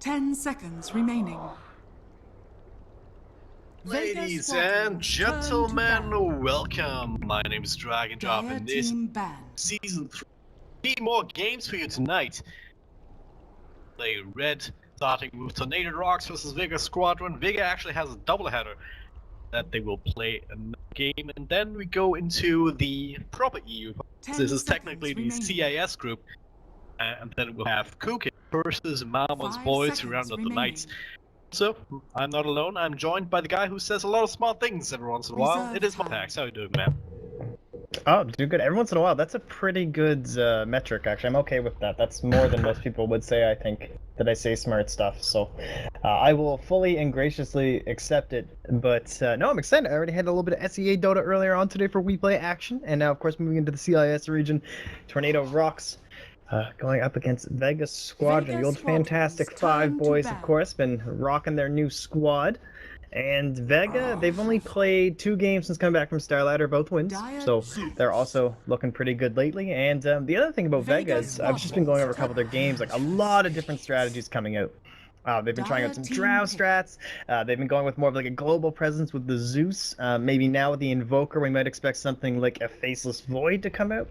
10 seconds remaining. Ladies and gentlemen, welcome. My name is Dragon and this is Season 3 more games for you tonight. Play red, starting with Tornado.RoX versus Vega Squadron. Vega actually has a doubleheader that they will play another game, and then we go into the proper EU. This is technically the CIS group, and then we'll have Cookie versus Marmon's boys to round out the nights. So, I'm not alone, I'm joined by the guy who says a lot of smart things every once in a while. It is Pax. How you doing, man? Oh, doing good. Every once in a while. That's a pretty good metric, actually. I'm okay with that. That's more than most people would say, I think, that I say smart stuff. So, I will fully and graciously accept it. But, no, I'm excited. I already had a little bit of SEA Dota earlier on today for WePlay action. And now, of course, moving into the CIS region, Tornado.RoX. Going up against Vega Squadron, the old Fantastic Five boys, of course, been rocking their new squad. And Vega, they've only played 2 games since coming back from Starladder, both wins, so they're also looking pretty good lately. And the other thing about Vega is, I've just been going over a couple of their games, like a lot of different strategies coming out. They've been trying out some drow strats. They've been going with more of like a global presence with the Zeus. Maybe now with the Invoker, we might expect something like a Faceless Void to come out.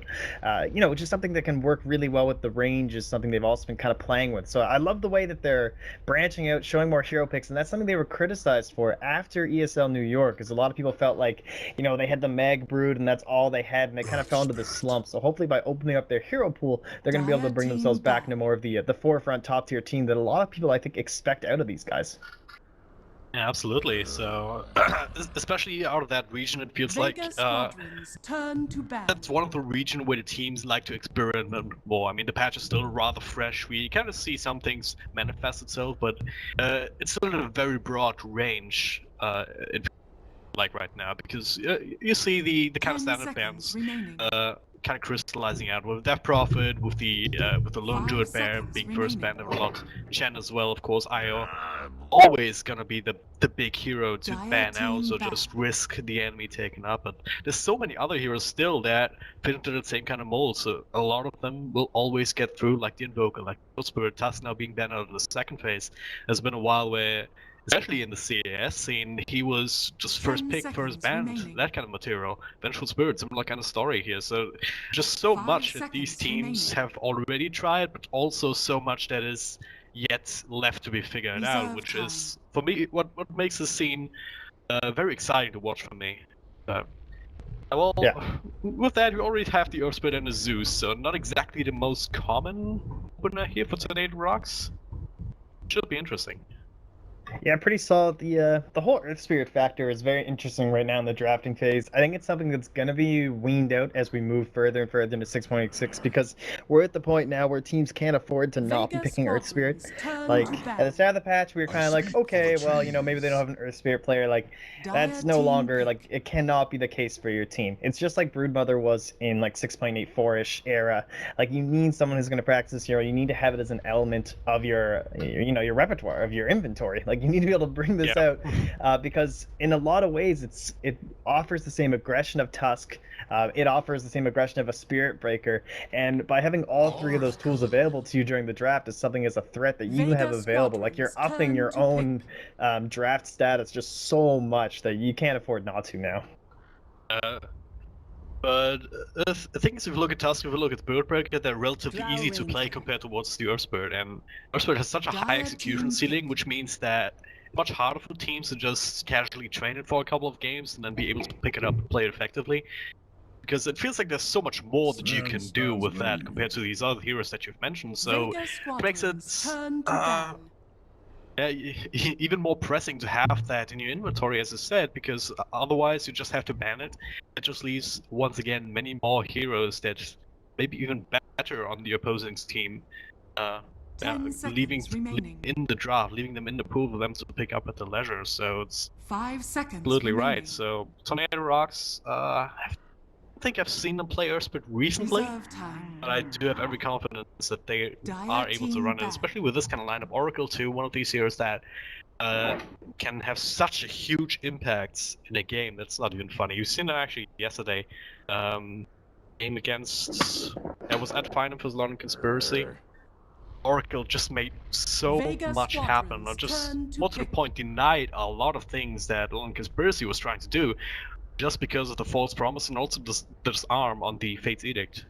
You know, just something that can work really well with the range is something they've also been kind of playing with. So I love the way that they're branching out, showing more hero picks, and that's something they were criticized for after ESL New York, because a lot of people felt like, you know, they had the Mag Brood and that's all they had, and they kind of fell into the slump. So hopefully by opening up their hero pool, they're going to be able to bring themselves back into more of the forefront top tier team that a lot of people, I think, expect out of these guys. Yeah, absolutely. So, especially out of that region, it feels like that's one of the regions where the teams like to experiment more. I mean, the patch is still rather fresh. We kind of see some things manifest itself, but it's still in a very broad range. Like right now, because you see the kind of standard bands kind of crystallizing out with Death Prophet, with the Lone Druid Bear being first banned a lot. Chen as well, of course. IO always gonna be the big hero to ban out, so just risk the enemy taking up. But there's so many other heroes still that fit into the same kind of mold, so a lot of them will always get through, like the Invoker, like Spirit Tusk now being banned out of the second phase. There's been a while where, especially in the CAS scene, he was just first pick, first banned, that kind of material. Vengeful Spirit, similar kind of story here. So just so much that these teams have already tried, but also so much that is yet left to be figured out, which is, for me, what makes the scene very exciting to watch for me. Well, with that, we already have the Earthspirit and the Zeus, so not exactly the most common opener here for Tornado.RoX. Should be interesting. Yeah, pretty solid. The whole Earth Spirit factor is very interesting right now in the drafting phase. I think it's something that's going to be weaned out as we move further and further into 6.86, because we're at the point now where teams can't afford to not be picking Earth Spirit. Like, at the start of the patch, we were kind of like, okay, well, you know, maybe they don't have an Earth Spirit player. Like, that's no longer, like, it cannot be the case for your team. It's just like Broodmother was in, like, 6.84-ish era. Like, you need someone who's going to practice this hero. You need to have it as an element of your, you know, your repertoire, of your inventory. Like, you need to be able to bring this out, because in a lot of ways it offers the same aggression of Tusk, it offers the same aggression of a Spirit Breaker, and by having all 3 of those tools available to you during the draft is something as a threat that you have available. Like, you're upping your own draft status just so much that you can't afford not to now. But the thing is, if you look at Tusk, if you look at Bird Breaker, they're relatively easy to play compared towards the Earthspirit, and Earthspirit has such a high execution ceiling, which means that it's much harder for teams to just casually train it for a couple of games and then be able to pick it up and play it effectively. Because it feels like there's so much more that you can do with that compared to these other heroes that you've mentioned, so it makes it even more pressing to have that in your inventory, as I said, because otherwise you just have to ban it. It just leaves, once again, many more heroes that maybe even better on the opposing team, leaving in the draft, leaving them in the pool for them to pick up at the leisure. So it's 5 seconds absolutely right. So Tornado.RoX, I think I've seen them play Earthspirit recently, but I do have every confidence that they are able to run it, especially with this kind of lineup. Oracle too, one of these heroes that can have such a huge impact in a game that's not even funny. You've seen it actually yesterday, game against, that was at Final for London Conspiracy. Oracle just made so Vega much happen, or squadrons just turn to more to the pick. point denied a lot of things that Lone Conspiracy was trying to do, just because of the false promise and also the disarm on the Fate's Edict.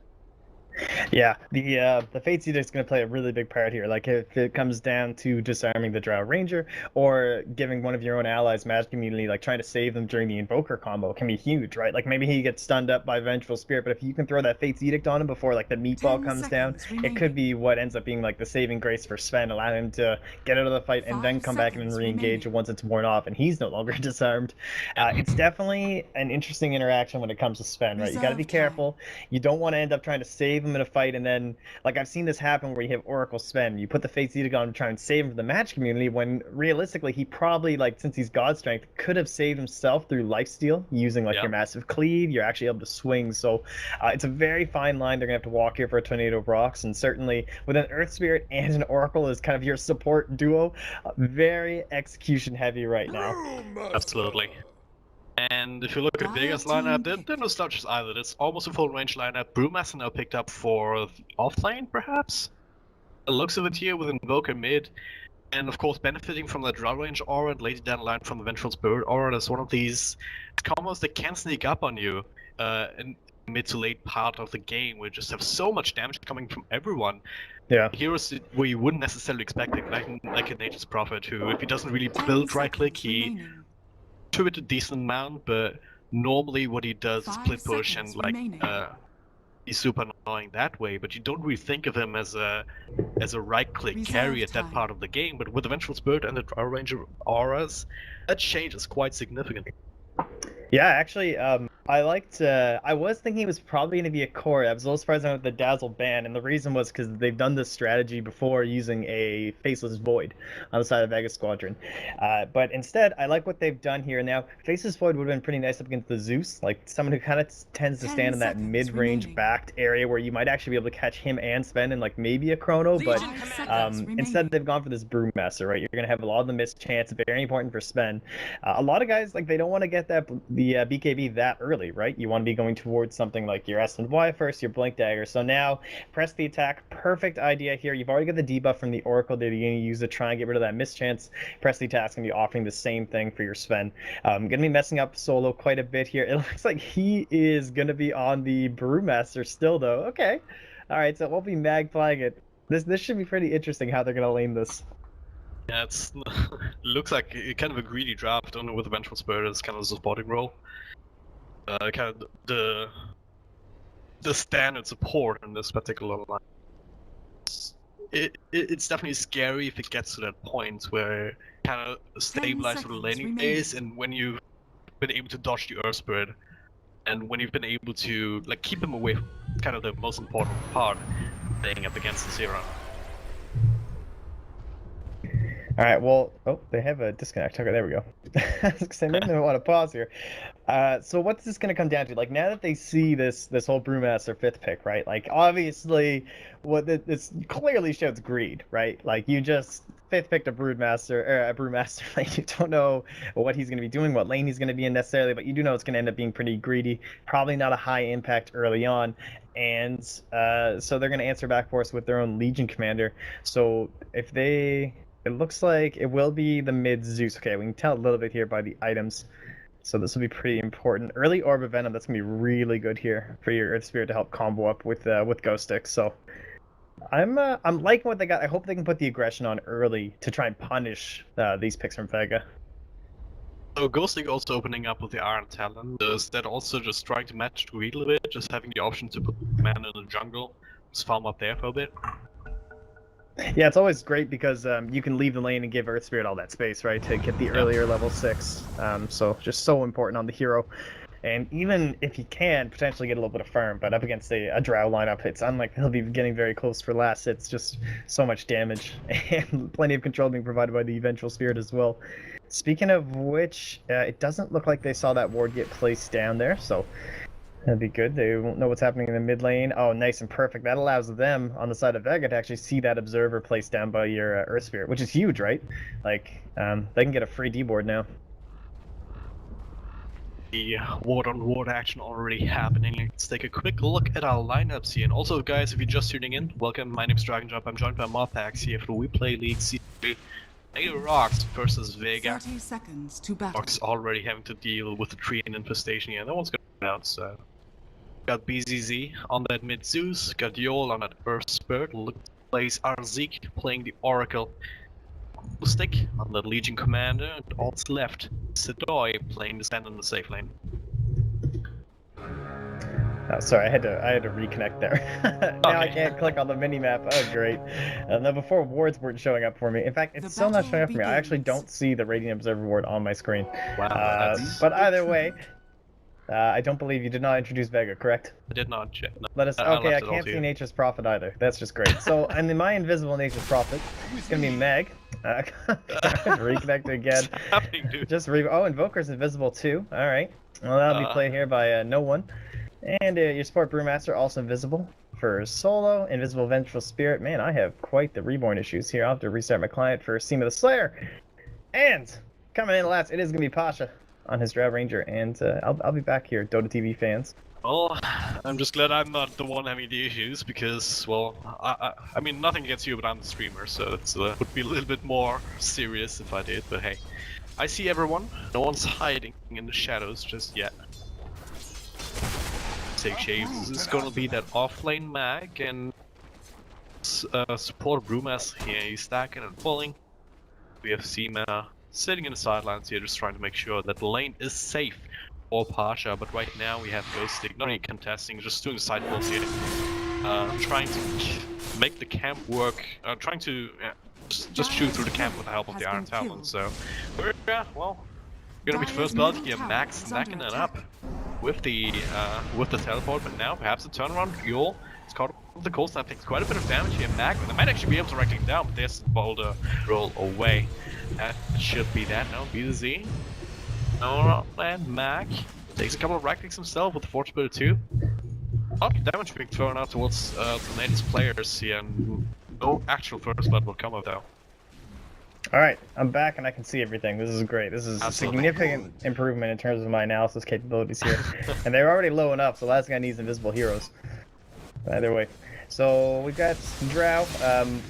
Yeah, the Fate's Edict is going to play a really big part here. Like if it comes down to disarming the Drow Ranger or giving one of your own allies magic immunity, like trying to save them during the Invoker combo, can be huge, right? Like maybe he gets stunned up by Vengeful Spirit, but if you can throw that Fate's Edict on him before like the meatball 10 comes down, seconds it could remaining. be what ends up being like the saving grace for Sven, allowing him to get out of the fight and then 5 come back and seconds re-engage remaining. once it's worn off and he's no longer disarmed. It's definitely an interesting interaction when it comes to Sven, right? You got to be Reserve time. careful. You don't want to end up trying to save him in a fight and then like I've seen this happen where you have Oracle Sven, you put the Fate's Edict on to try and save him from the match community when realistically he probably, like, since he's God Strength, could have saved himself through lifesteal using like your massive cleave. You're actually able to swing, so it's a very fine line they're gonna have to walk here for a Tornado.RoX, and certainly with an Earth Spirit and an Oracle as kind of your support duo, very execution heavy right now. Absolutely. And if you look at Vega's lineup, they're no slouches either. It's almost a full range lineup. Brewmaster now picked up for the off-lane, perhaps? It looks of it here with Invoker mid, and of course benefiting from that Drow range aura and later down the line from the Vengeful Spirit aura. That's one of these combos that can sneak up on you in mid to late part of the game, where you just have so much damage coming from everyone. Yeah. Heroes where you wouldn't necessarily expect it, like a Nature's Prophet, who, if he doesn't really build right-click, he to it a decent amount, but normally what he does is split push and like he's super annoying that way, but you don't really think of him as a right-click carry at that part of the game. But with the Vengeful Spirit and the Drow Ranger auras, that changes quite significantly. Yeah, actually, I was thinking it was probably going to be a core. I was a little surprised with the Dazzle ban, and the reason was because they've done this strategy before using a Faceless Void on the side of Vega Squadron. But instead, I like what they've done here. Now, Faceless Void would have been pretty nice up against the Zeus, like someone who kind of tends to stand in that mid-range backed area where you might actually be able to catch him and Sven in like maybe a Chrono, but instead they've gone for this Brewmaster, right? You're going to have a lot of the missed chance, very important for Sven. A lot of guys, like, they don't want to get the BKB that early, right? You want to be going towards something like your S and Y first, your Blink Dagger. So now, press the attack. Perfect idea here. You've already got the debuff from the Oracle that you're going to use to try and get rid of that mischance. Press the attack's going to be offering the same thing for your Sven. Going to be messing up Solo quite a bit here. It looks like he is going to be on the Brewmaster still, though. Okay. All right, so it won't be Mag flying it. This should be pretty interesting how they're going to lane this. Yeah, it looks like kind of a greedy draft, only with the Vengeful Spirit as kind of a supporting role. Kind of the standard support in this particular line. It's definitely scary if it gets to that point where kind of stabilize the laning phase, and when you've been able to dodge the Earth Spirit, and when you've been able to like keep him away from kind of the most important part, playing up against the Zero. All right, well, oh, they have a disconnect. Okay, there we go. I was gonna say, maybe they want to pause here. So what's this gonna come down to? Like, now that they see this whole Brewmaster 5th pick, right? Like, obviously, this clearly shows greed, right? Like, you just 5th picked a Brewmaster, like, you don't know what he's gonna be doing, what lane he's gonna be in necessarily, but you do know it's gonna end up being pretty greedy. Probably not a high impact early on, and so they're gonna answer back for us with their own Legion commander. So if they... It looks like it will be the mid Zeus. Okay, we can tell a little bit here by the items. So this will be pretty important. Early Orb of Venom, that's going to be really good here for your Earth Spirit to help combo up with Ghost Stick. So I'm liking what they got. I hope they can put the aggression on early to try and punish these picks from Vega. So Ghost Stick also opening up with the Iron Talon. Is that also just trying to match greed a little bit, just having the option to put man in the jungle, just farm up there for a bit? Yeah, it's always great because you can leave the lane and give Earth Spirit all that space, right, to get the earlier level 6. So just so important on the hero. And even if he can potentially get a little bit of farm, but up against a Drow lineup, it's unlikely he'll be getting very close for last. It's just so much damage and plenty of control being provided by the Vengeful Spirit as well. Speaking of which, it doesn't look like they saw that ward get placed down there, so that'd be good. They won't know what's happening in the mid lane. Oh, nice and perfect. That allows them on the side of Vega to actually see that observer placed down by your Earth Spirit, which is huge, right? Like, they can get a free D board now. the ward-on-ward action already happening. Let's take a quick look at our lineups here. And also, guys, if you're just tuning in, welcome. My name's DragonJump. I'm joined by Marpax here for the WePlay League Season 3. WePlay.Rocks versus Vega. 30 seconds to battle. Rocks already having to deal with the tree and infestation here. No one's going out, so. Got BZZ on that mid Zeus, got Yol on that Earth Spirit, plays Arzik playing the Oracle. Stick on the Legion Commander, and odds left, Sedoy playing the stand on the safe lane. Oh, sorry, I had to reconnect there. Now I can't click on the mini-map. Oh, great. Now, before wards weren't showing up for me. In fact, it's still not showing up for me. I actually don't see the Radiant Observer ward on my screen. Wow, but either way, I don't believe you did not introduce Vega, correct? I did not check. No. Let us. Okay, I can't see Nature's Prophet either. That's just great. So, and in my invisible Nature's Prophet, it's gonna be Meg. Reconnect again. Oh, Invoker's invisible too. All right. Well, that'll be played here by no one. And your Sport Brewmaster also invisible for solo. Invisible Vengeful Spirit. Man, I have quite the reborn issues here. I'll have to restart my client for Seam of the Slayer. And coming in last, it is gonna be Pasha on his Drow Ranger, and I'll be back here, Dota TV fans. Well, I'm just glad I'm not the one having the issues, because, well, I mean, nothing against you, but I'm the streamer, so it would be a little bit more serious if I did, but hey. I see everyone, no one's hiding in the shadows just yet. Take shape, this is gonna be that offlane mag, and support Brewmaster here, he's stacking and pulling. We have Seema sitting in the sidelines here, just trying to make sure that the lane is safe for Pasha, but right now we have Ghostic not only contesting, just doing the side pulls here, trying to make the camp work, trying to just shoot through the camp with the help of the Iron Talon. So we're well, gonna be the first blood here. Max backing it up with the teleport, but now perhaps the turnaround. Yul is caught up the coast, that takes quite a bit of damage here. Mac, they might actually be able to wreck him down, but there's the boulder roll away. That should be that. No, BZ. No, and Mac takes a couple of racks himself with the Forge Spirit too. A lot of damage being thrown out towards Tornado's players here, and no actual first blood will come of though. Alright, I'm back and I can see everything. This is great. This is a significant improvement in terms of my analysis capabilities here. And they're already low enough, so last guy needs invisible heroes. Either way. So we got Drow,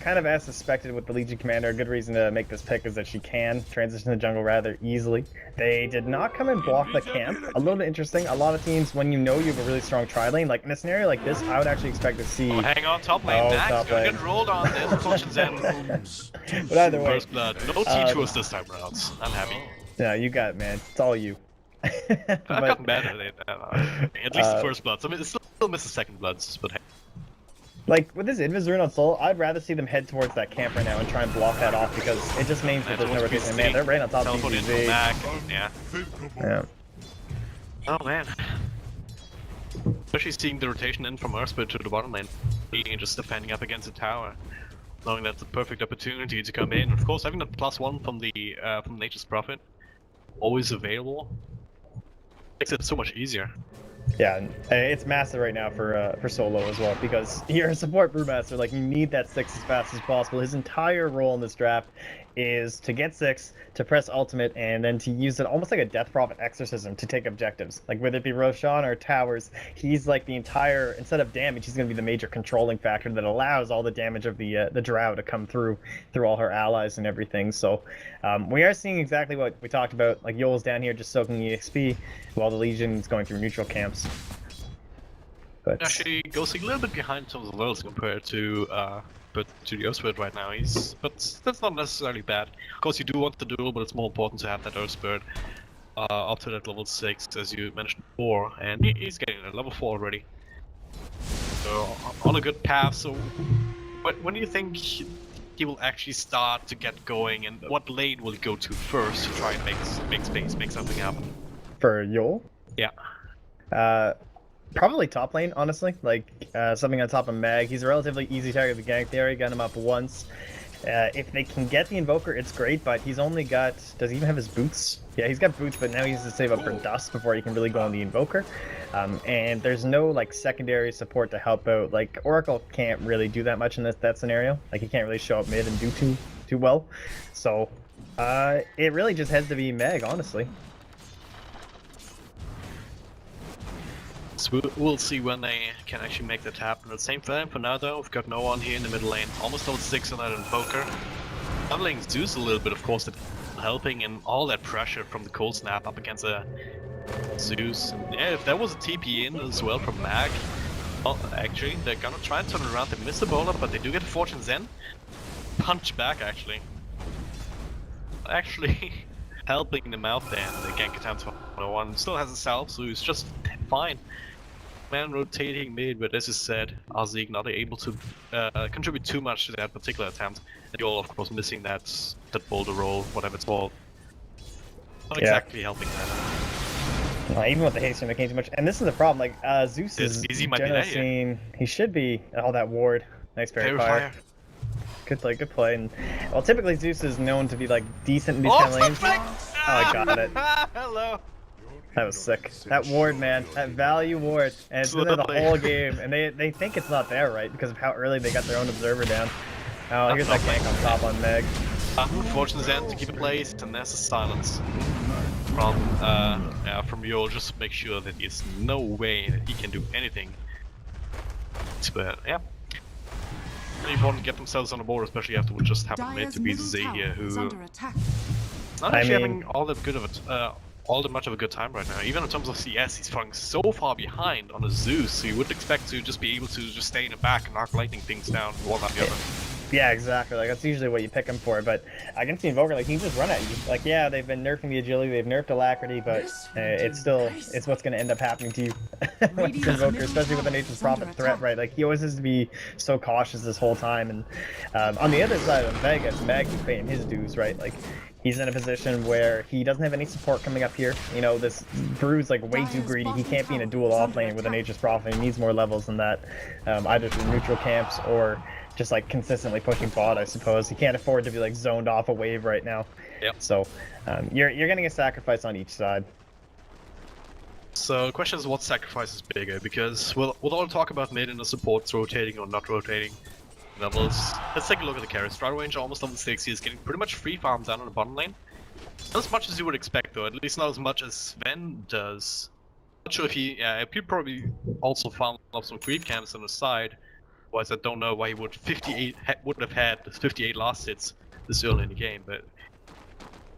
kind of as suspected with the Legion Commander. A good reason to make this pick is that she can transition to the jungle rather easily. They did not come and block the camp. A little bit interesting. A lot of teams, when you know you have a really strong tri-lane, like in a scenario like this, I would actually expect to see... Oh, hang on, top lane, Max, gonna get rolled on this. But either way... First blood. No T2s this time around. I'm happy. Yeah, you got it, man. It's all you. I've gotten better at it. At least the first bloods. I mean, it still misses second bloods, but hey. Like, with this Invis rune on Soul, I'd rather see them head towards that camp right now and try and block that off, because it just means that there's no rotation. Man, they're right on top of BZZ. Yeah. Oh man. Especially seeing the rotation in from Earthspirit to the bottom lane, and just defending up against the tower. Knowing that's a perfect opportunity to come in. Of course, having the +1 from the from Nature's Prophet, always available, makes it so much easier. Yeah, it's massive right now for solo as well, because you're a support brewmaster, like you need that 6 as fast as possible. His entire role in this draft is to get 6, to press ultimate, and then to use it almost like a Death Prophet exorcism to take objectives. Like whether it be Roshan or towers, he's like the entire, instead of damage, he's going to be the major controlling factor that allows all the damage of the Drow to come through all her allies and everything. So we are seeing exactly what we talked about, like Yol's down here just soaking EXP while the Legion is going through neutral camps. But actually goes a little bit behind in terms of levels compared to the Earthspirit right now. But that's not necessarily bad. Of course, you do want the duel, but it's more important to have that Earthspirit up to that level 6, as you mentioned before, and he's getting a level 4 already. So on a good path. So, when do you think he will actually start to get going, and what lane will he go to first to try and make space, make something happen? For Yol? Yeah. Probably top lane, honestly. Like, something on top of Mag. He's a relatively easy target to gank. They already got him up once. If they can get the Invoker, it's great, but he's only got... Does he even have his boots? Yeah, he's got boots, but now he has to save up for Dust before he can really go on the Invoker. And there's no, like, secondary support to help out. Like, Oracle can't really do that much in that scenario. Like, he can't really show up mid and do too well. So, it really just has to be Meg, honestly. So we'll see when they can actually make that happen. At the same time, for now though, we've got no one here in the middle lane. Almost level 6 on that Invoker. Leveling Zeus a little bit, of course, helping, and all that pressure from the cold snap up against a Zeus. And yeah, if there was a TP in as well from Mag, well, actually, they're gonna try and turn it around. They miss the bowler, but they do get a Fortune Zen. Punch back, actually. Actually helping them out there. The gank attempt for one still has a self, so he's just fine. Man rotating mid, but as you said, Azik not able to contribute too much to that particular attempt. And you're of course missing that boulder roll, whatever it's called. Not exactly helping that. Well, even with the haste, making too much. And this is the problem. Like Zeus is generally seen. He should be. Oh, that ward. Nice parry fire. Good play, good play. And well, typically Zeus is known to be like decent in these kind of lanes. Oh, I got it. Hello. That was sick. That ward, man. That value ward. And it's been there the whole game. And they think it's not there, right? Because of how early they got their own observer down. Oh, here's that gank on top on Meg. Fortune's Zen to keep it placed, and there's a silence from Yul. Just to make sure that there's no way that he can do anything. But yeah. Really important to get themselves on the board, especially after what just happened mid to BZZ here, who not actually having all that much of a good time right now. Even in terms of CS, he's falling so far behind on a Zeus, so you would expect to just be able to just stay in the back and arc lightning things down one after the other. Yeah, exactly. Like that's usually what you pick him for. But against the Invoker, like he can just run at you. Like yeah, they've been nerfing the agility, they've nerfed alacrity, but it's what's going to end up happening to you with the Invoker, especially with the Nature's Prophet threat, right? Like he always has to be so cautious this whole time. And on the other side of Vega, it's Mag paying his dues, right? Like he's in a position where he doesn't have any support coming up here. You know, this Brew's like way too greedy. He can't be in a dual off lane with a Nature's Prophet. He needs more levels than that, either through neutral camps or just like consistently pushing bot, I suppose. He can't afford to be like zoned off a wave right now. Yep. So you're getting a sacrifice on each side. So the question is, what sacrifice is bigger? Because we'll all talk about mid and the supports rotating or not rotating levels. Let's take a look at the carry. Stride range almost level 6. He's getting pretty much free farm down on the bottom lane. Not as much as you would expect though, at least not as much as Sven does. Not sure if he probably also found some creep camps on the side. Otherwise, I don't know why he would have had 58 last hits this early in the game. But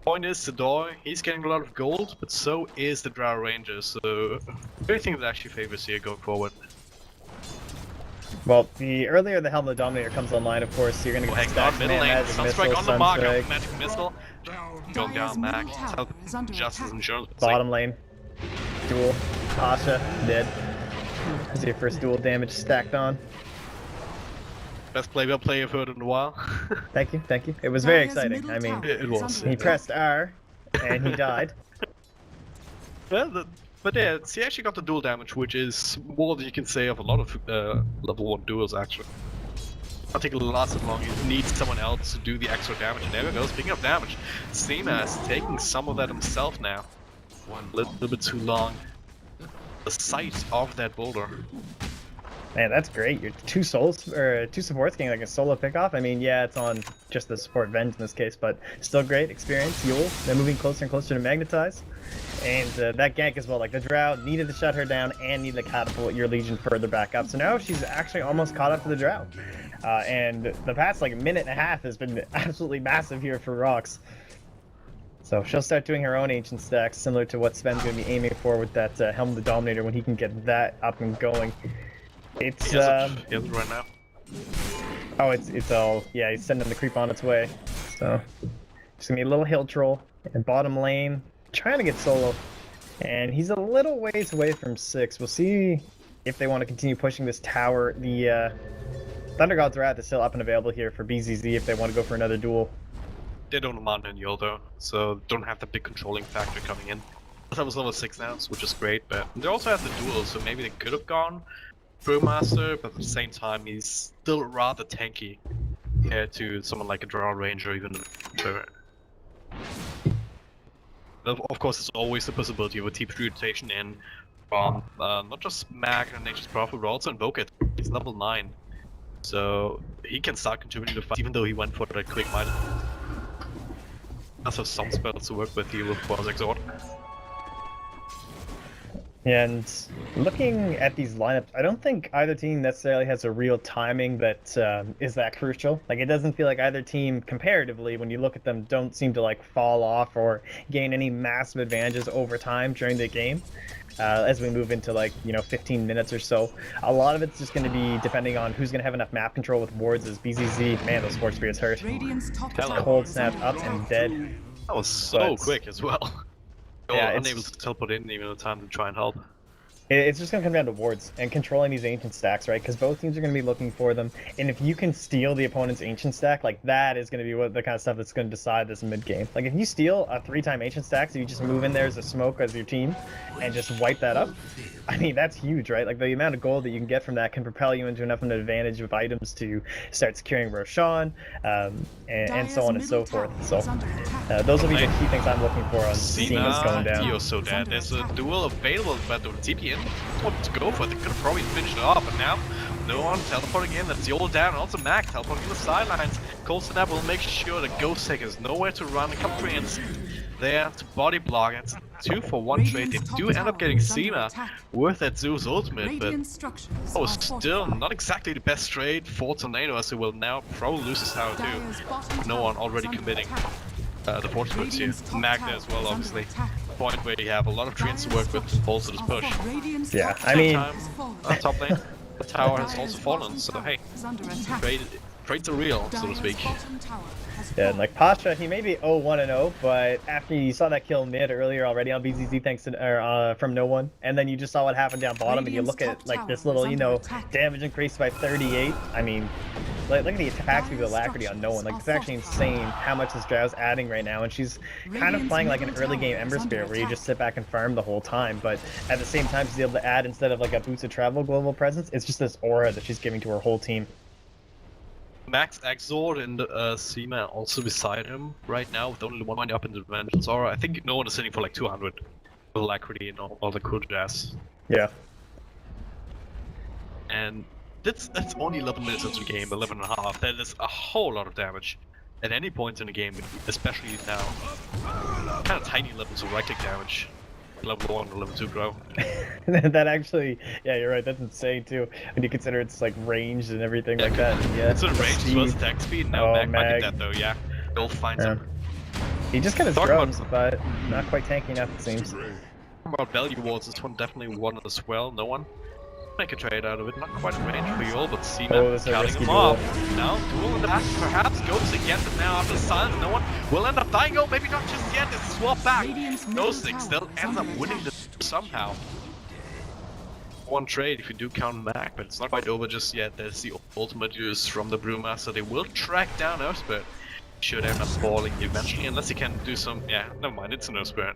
point is, Sador, he's getting a lot of gold, but so is the Drow Ranger. So I think that actually favors here going forward. Well, the earlier the Helm of the Dominator comes online, of course, you're gonna get stacks of mana, Sunstrike on the mark, Magic Missile, going down Mac, Justice Insurance. Bottom lane, duel, Asha, dead. That's your first duel damage stacked on. Best play I've heard in a while. Thank you, thank you. It was very exciting. I mean, it was. He pressed R, and he died. Well, but yeah, he actually got the dual damage, which is more than you can say of a lot of level 1 duels, actually. Particularly lasts as long, you need someone else to do the extra damage, and there we go, speaking of damage, Seamas taking some of that himself now. A little bit too long. The sight of that boulder. Man, that's great. You're two supports getting like a solo pickoff. I mean, yeah, it's on just the support Venge in this case, but still great experience. Yul, then moving closer and closer to Magnetize. And that gank as well, like the Drow needed to shut her down and needed to catapult your Legion further back up. So now she's actually almost caught up to the Drow. And the past like minute and a half has been absolutely massive here for RoX. So she'll start doing her own ancient stacks, similar to what Sven's going to be aiming for with that Helm of the Dominator when he can get that up and going. It's right now. Oh, it's all, yeah, he's sending the creep on its way. So just gonna be a little hill troll and bottom lane trying to get solo, and he's a little ways away from 6. We'll see if they want to continue pushing this tower. The Thunder God's Wrath is still up and available here for BZZ if they want to go for another duel. They don't demand any Yul though, so don't have the big controlling factor coming in. That was level 6 now, which is great, but they also have the duel, so maybe they could have gone Brewmaster, but at the same time he's still rather tanky compared to someone like a Drow Ranger or even of course there's always the possibility of a TP rotation in from not just Mag and Nature's Prophet, but also Invoke it. He's level 9. So he can start contributing to the fight even though he went for that quick might. Also some spells to work with here with Quas Exhort. And looking at these lineups, I don't think either team necessarily has a real timing that is that crucial. Like, it doesn't feel like either team, comparatively, when you look at them, don't seem to like fall off or gain any massive advantages over time during the game. As we move into 15 minutes or so, a lot of it's just going to be depending on who's going to have enough map control with wards. As BZZ, man, those Force Spirits hurt. Radiant's top Hello. tower Cold is snap under up attack. and dead. That was so But- quick as well. Yeah, Unable to teleport in even the time to try and help. It's just going to come down to wards and controlling these ancient stacks, right? Because both teams are going to be looking for them. And if you can steal the opponent's ancient stack, like that is going to be what the kind of stuff that's going to decide this mid game. Like if you steal a 3-time ancient stack, so you just move in there as a smoke as your team and just wipe that up, I mean, that's huge, right? Like the amount of gold that you can get from that can propel you into enough of an advantage of items to start securing Roshan, and so on and so forth. So those will be the key things I'm looking for on Seema's going down. Dio's so dead. There's a duel available, but the TP in want to go for it. They could have probably finished it off, but now no one teleporting in. That's the old down. Also Mac teleporting to the sidelines. Cold Snap will make sure the Ghost Tech has nowhere to run. Comprehense there to body block. It's 2-for-1 trade. They do end up getting Seema with that Zeus ultimate, but that was still not exactly the best trade for Tornado, as he will now probably lose his tower too. No one already committing the fortress here. Magna as well, obviously. Point where you have a lot of treants to work with to fall to this push. Yeah, I mean, Top lane, the tower has also fallen, so hey, trades are real, so to speak. Yeah, and like Pasha, he may be 0-1-0, but after you saw that kill mid earlier already on BZZ, thanks to from no one, and then you just saw what happened down bottom, and you look at like this little, damage increase by 38. I mean, look at the attack speed alacrity on no one. Like it's actually insane how much this Drow's adding right now, and she's kind of playing like an early game Ember Spirit where you just sit back and farm the whole time, but at the same time she's able to add, instead of like a boost of travel global presence, it's just this aura that she's giving to her whole team. Max Exord and Seema also beside him right now with only one up in the Dimensions Aura. I think no one is sitting for like 200 alacrity and all the cool jazz. Yeah. And that's only 11 minutes into the game, 11 and a half. That is a whole lot of damage at any point in the game, especially now. Kind of tiny levels of right-click damage. Level 1 or level 2 grow. That actually, yeah, you're right, that's insane too. When you consider it's like ranged and everything like that. Yeah, it's a range as well as attack speed. Now Mag might get that though, yeah. He'll find some. He just got his drums, but not quite tanky enough it seems. About value wards, this one definitely won as well. No one make a trade out of it. Not quite in range for you all, but Seema cutting him off. Now, duel in the past perhaps goes again, but now after silence, no one will end up dying. Oh, maybe not just yet. It's swap back. Ghosting still ends up winning this somehow. One trade if you do count back, but it's not quite over just yet. There's the ultimate use from the Brewmaster. They will track down Earthspirit. Should end up falling eventually, unless he can do some. Yeah, never mind. It's an Earthspirit.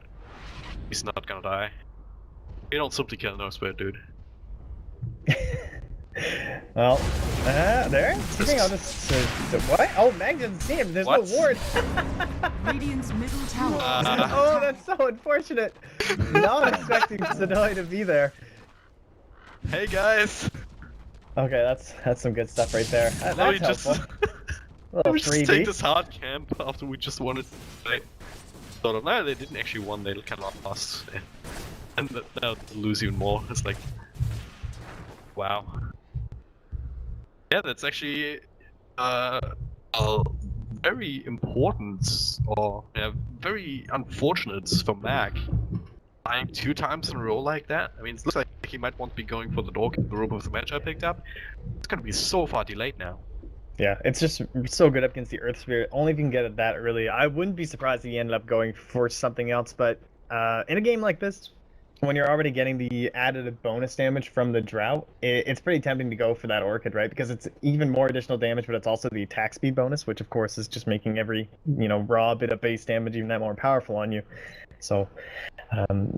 He's not gonna die. You don't simply kill an Earthspirit, dude. Well, there. I'll just what? Oh, Mag doesn't see him. There's no ward. Radiant's middle tower. Oh, that's so unfortunate. Not expecting Sonoy to be there. Hey guys. Okay, that's some good stuff right there. That's helpful. We just take this hard camp after we just wanted to play. Sort of. No, they didn't actually won. They kind of lost, and now they lose even more. It's like, wow. Yeah, that's actually very important, or very unfortunate for Mac. Dying 2 times in a row like that. I mean, it looks like he might want to be going for the dog group of the match I picked up. It's gonna be so far delayed now. Yeah, it's just so good up against the Earth Spirit. Only if you can get it that early. I wouldn't be surprised if he ended up going for something else, but in a game like this, when you're already getting the additive bonus damage from the Drought, it's pretty tempting to go for that Orchid, right? Because it's even more additional damage, but it's also the attack speed bonus, which of course is just making every, raw bit of base damage even that more powerful on you. So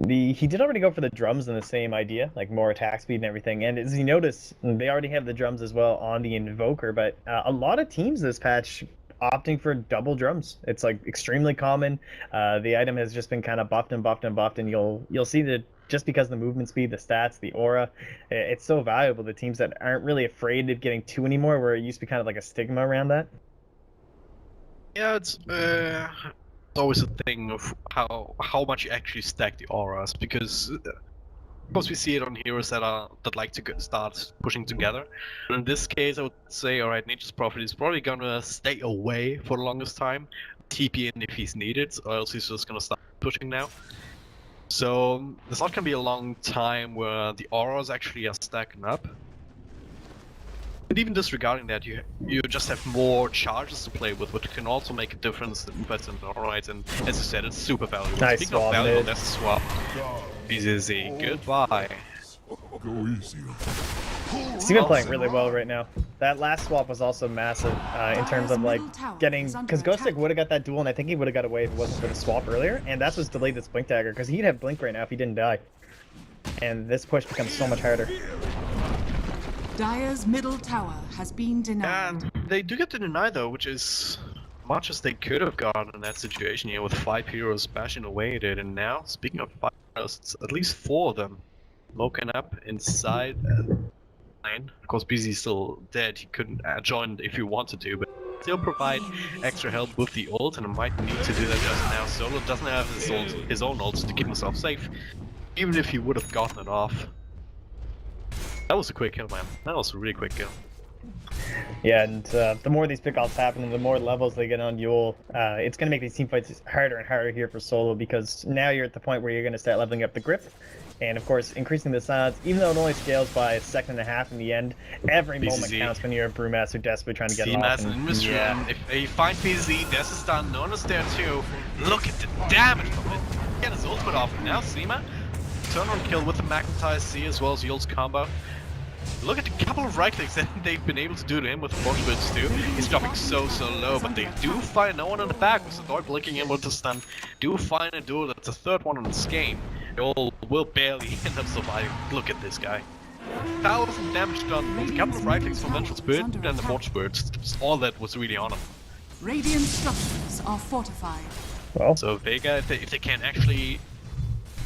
he did already go for the drums in the same idea, like more attack speed and everything. And as you notice, they already have the drums as well on the Invoker, but a lot of teams this patch opting for double drums. It's like extremely common. The item has just been kind of buffed and buffed and buffed, and you'll see that just because of the movement speed, the stats, the aura, it's so valuable to teams that aren't really afraid of getting 2 anymore, where it used to be kind of like a stigma around that. Yeah, it's always a thing of how much you actually stack the auras, because Of course, we see it on heroes that like to start pushing together. And in this case, I would say, all right, Nature's Prophet is probably gonna stay away for the longest time, TP in if he's needed, or else he's just gonna start pushing now. So there's not gonna be a long time where the auras actually are stacking up. And even disregarding that, you just have more charges to play with, which can also make a difference in person. Alright, and as you said, it's super valuable. Nice Speaking of swap, valuable, mid. that's a swap. BZZ, goodbye. Go easy. He's been playing really well right now. That last swap was also massive in terms of like getting, because Ghostic would have got that duel, and I think he would have got away if it wasn't for the swap earlier, and that's what's delayed this Blink Dagger, because he'd have Blink right now if he didn't die. And this push becomes so much harder. Dire's middle tower has been denied. And they do get the deny though, which is much as they could have gotten in that situation here with 5 heroes bashing away at it. And now, speaking of 5 heroes, it's at least 4 of them smoking up inside lane. Of course, BZ is still dead. He couldn't join if he wanted to, but still provide extra help with the ult, and it might need to do that just now. Solo doesn't have his own ult to keep himself safe, even if he would have gotten it off. That was a quick kill, man. That was a really quick kill. Yeah, and the more these pickoffs happen and the more levels they get on Yule, it's going to make these teamfights harder and harder here for Solo, because now you're at the point where you're going to start leveling up the grip. And of course, increasing the silence, even though it only scales by a second and a half in the end, every moment counts when you're a Brewmaster desperately trying to get it off. And, yeah. If you find BZ, there's a stun, Nona's there too. Look at the damage from it. Get his ultimate off, and now Seema, turn-on kill with the Magnetized C as well as Yule's combo. Look at the couple of right clicks that they've been able to do to him with the force blitz too. He's dropping so low, but they do find no one in the back with Sador blinking in with the stun. Do find a duel that's the 3rd one in this game. They all will barely end up surviving. Look at this guy. 1,000 damage done with a couple of right clicks from Vengeful Spirit and the Force Spirit. All that was really on him. Radiant structures are fortified. well, So Vega, if they can actually,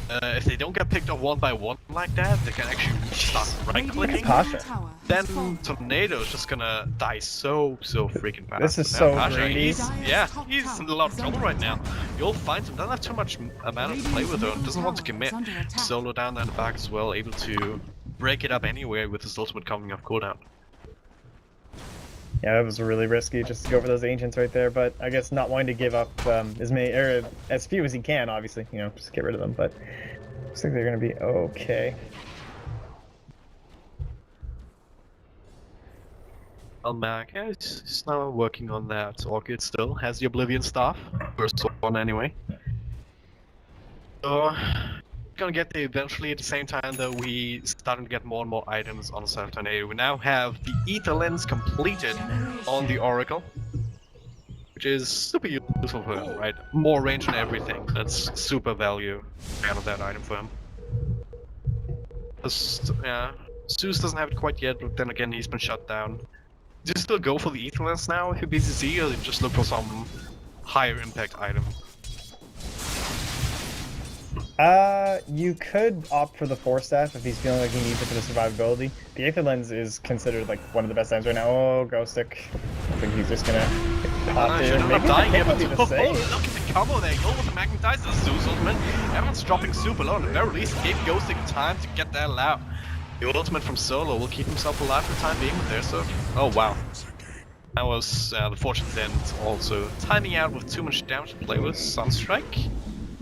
if they don't get picked up one by one like that, they can actually start right clicking. Pasha. Then Tornado is just gonna die so freaking fast. This is Now so Pasha, greedy. he's in a lot of trouble right now. You'll find him, doesn't have too much amount to play with though, and doesn't want to commit. Solo down there in the back as well, able to break it up anyway with his ultimate coming off cooldown. yeah, that was really risky just to go for those ancients right there, but I guess not wanting to give up as few as he can, obviously, you know, just get rid of them, but looks like they're going to be okay. Well, Mac, yeah, he's now working on that Orchid still, has the Oblivion Staff, first one anyway. So, gonna get there eventually. At the same time though, we starting to get more and more items on the side of Tornado. We now have the Ether Lens completed on the Oracle, which is super useful for him, right? More range and everything. That's super value out of that item for him. Yeah, Zeus doesn't have it quite yet, but then again he's been shut down. Do you still go for the Ether Lens now if you're BCC, or just look for some higher impact item? You could opt for the Force Staff if he's feeling like he needs it for the survivability. The Aether Lens is considered like one of the best items right now. Oh, Ghostic. I think he's just gonna pop I here. should Maybe have dying here, but the look save. at the combo there. Go with the Magnetizer, Zeus ultimate. Everyone's dropping super low. At the very least, gave Ghostic time to get that out. The ultimate from Solo will keep himself alive for the time being with there, so... Oh, wow. That was the fortunate end also. Timing out with too much damage to play with. Sunstrike.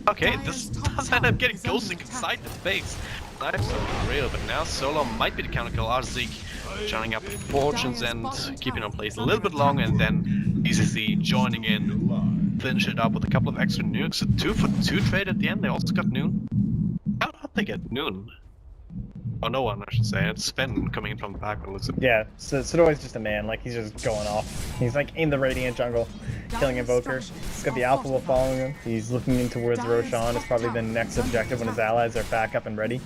Okay, this does end up getting Ghostic inside the face. Nice real, but now Solo might be the counter kill. Zeke shining up Fortunes and keeping on place a little bit longer, and then BCC joining in, finish it up with a couple of extra nukes. A 2-for-2 trade at the end. They also got Noon. How did they get Noon? Oh, no one, I should say. It's Sven coming in from the back. Yeah, so Sador's just a man, like he's just going off. He's like in the Radiant jungle, killing Invoker. He's got the Alpha Wolf following him. He's looking in towards Roshan. It's probably the next objective when his allies are back up and ready.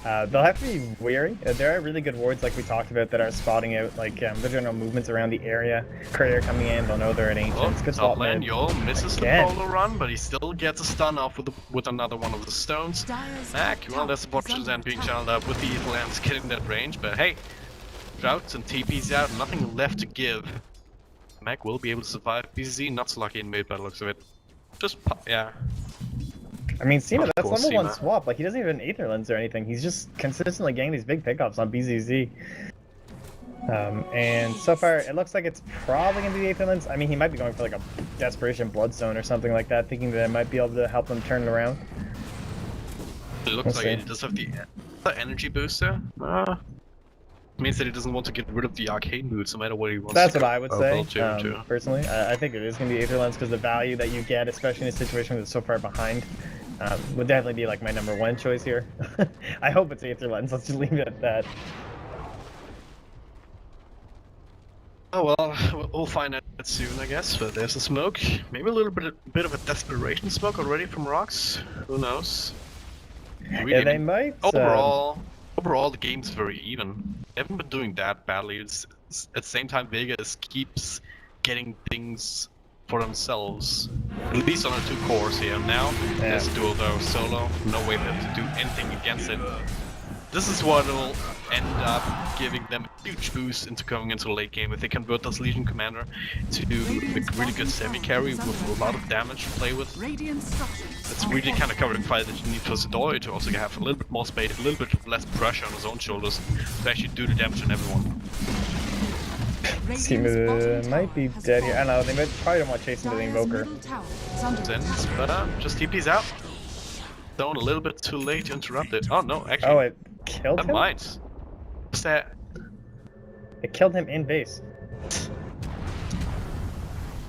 They'll have to be wary. There are really good wards, like we talked about, that are spotting out like the general movements around the area. Courier coming in, they'll know they're at Ancients. Good spot lane, mid. Yo misses Again. the polo run, but he still gets a stun off with another one of the stones. Mac, well, that's the Fortunes and being channeled up with the Evil Lens getting that range, but hey, droughts and TP's out, nothing left to give. Mac will be able to survive. BZZ not so lucky in mid by the looks of it. Just yeah. I mean, Cena, Of that's course, level 1 Cena. swap. Like, he doesn't even Aether Lens or anything. He's just consistently getting these big pickoffs on BZZ. And so far, it looks like it's probably going to be Aether Lens. I mean, he might be going for like a Desperation Bloodstone or something like that, thinking that it might be able to help him turn it around. It looks We'll like see. it does have the energy booster. Means that he doesn't want to get rid of the arcade moves, no matter what he wants. That's to what go I would say, build to. personally. I think it is going to be Aether Lens because the value that you get, especially in a situation that's so far behind, would definitely be like my #1 choice here. I hope it's Aether Lens. Let's just leave it at that. Oh well, we'll find out soon, I guess. But there's a smoke, maybe a little bit of a desperation smoke already from RoX. Who knows? Yeah, they might. Overall, the game's very even. They haven't been doing that badly. It's at the same time, Vega keeps getting things for themselves. At least on the 2 cores here. Now, there's a duel though, solo. No way to do anything against it. This is what will end up giving them a huge boost into going into the late game if they convert this Legion Commander to a really good semi-carry with a lot of damage to play with. It's really kind of covering fire that you need for Sidori to also have a little bit more space, a little bit less pressure on his own shoulders to actually do the damage on everyone. Seema might be dead here. I don't know, they probably don't want to chase into the Invoker. Sense, but just TP's out. Stone a little bit too late to interrupt it. Oh no, actually. Oh, it killed him? Never mind. What's that? It killed him in base.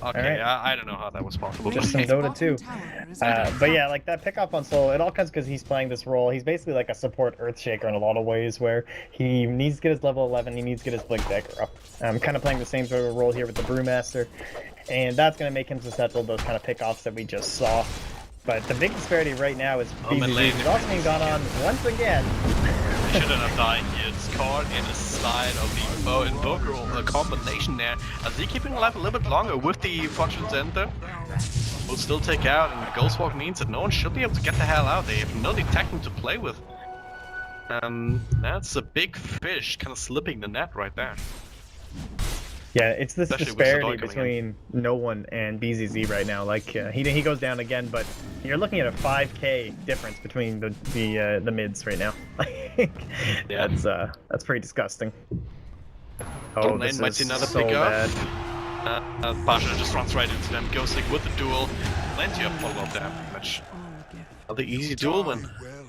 Okay, Alright. I don't know how that was possible. Just some Dota 2. But yeah, like that pickoff on solo, it all comes because he's playing this role. He's basically like a support Earthshaker in a lot of ways, where he needs to get his level 11, he needs to get his Blink Dagger up. I'm kind of playing the same sort of role here with the Brewmaster, and that's going to make him susceptible to those kind of pickoffs that we just saw. But the big disparity right now is BZZ is also being gone on once again. He shouldn't have died here. It's caught in the side of the bow Invoker combination there. As he keeping alive a little bit longer with the Fortune Center. Will still take out, and the Ghost Walk means that no one should be able to get the hell out. They have no detecting to play with. That's a big fish kind of slipping the net right there. Yeah, it's this Especially with disparity Sidori coming in. between no one and BZZ right now. Like he goes down again, but you're looking at a 5K difference between the mids right now. Yeah. That's pretty disgusting. Oh, Tornado this might is see another so pick up. bad. Pasha just runs right into them. Ghosting with the duel. Plenty of follow-up damage. Another easy duel win. Well,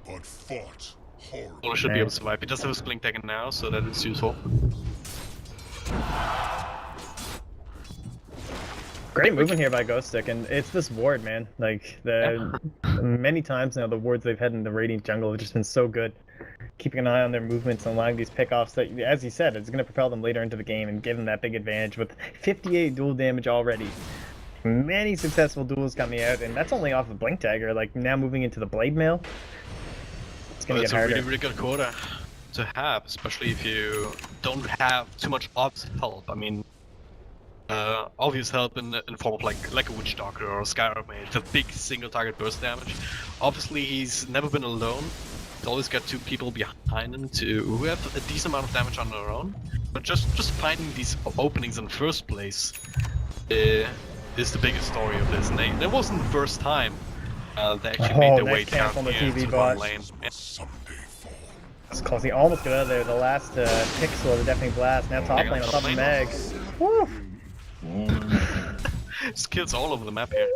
but fought horribly. Ola should be able to survive. He does have his Blink Dagger now, so that is useful. Great movement here by Ghost Stick, and it's this ward, man. Like many times now, the wards they've had in the Radiant jungle have just been so good. Keeping an eye on their movements and allowing these pickoffs that, as you said, it's going to propel them later into the game and give them that big advantage with 58 duel damage already. Many successful duels coming out, and that's only off the Blink Dagger. Like now moving into the Blade Mail, it's going to get harder. It's a really good quota to have, especially if you don't have too much obvious help. I mean, obvious help in the form of like a Witch Doctor or a Skyrim Mage, the big single target burst damage. Obviously, he's never been alone. He's always got 2 people behind him who have a decent amount of damage on their own. But just finding these openings in the first place is the biggest story of this. And it wasn't the first time they actually made their way down on the here TV to the bot. lane. Someday fall. It's close. He almost got out of there. The last pixel of the Deafening Blast. Now top lane on top of Meg. Woo! Just kills all over the map here.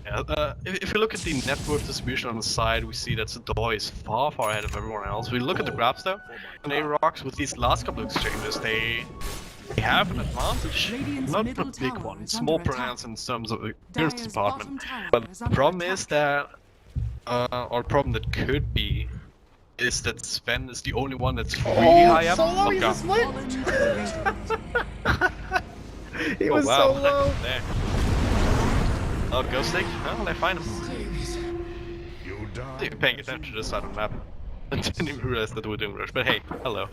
Yeah, if you look at the net worth distribution on the side, we see that Sidori is far ahead of everyone else. We look at the grabs though, and RoX with these last couple of exchanges, they have an advantage. Not a big one, it's more pronounced in terms of the experience department. But the problem is that, or the problem that could be, is that Sven is the only one that's really high up. Solo, he's a split! He was so low. There. Oh, Ghost Stick? Oh, they find him. You die. You're paying attention to this side of the map. I didn't even realize that we were doing rush, but hey, hello.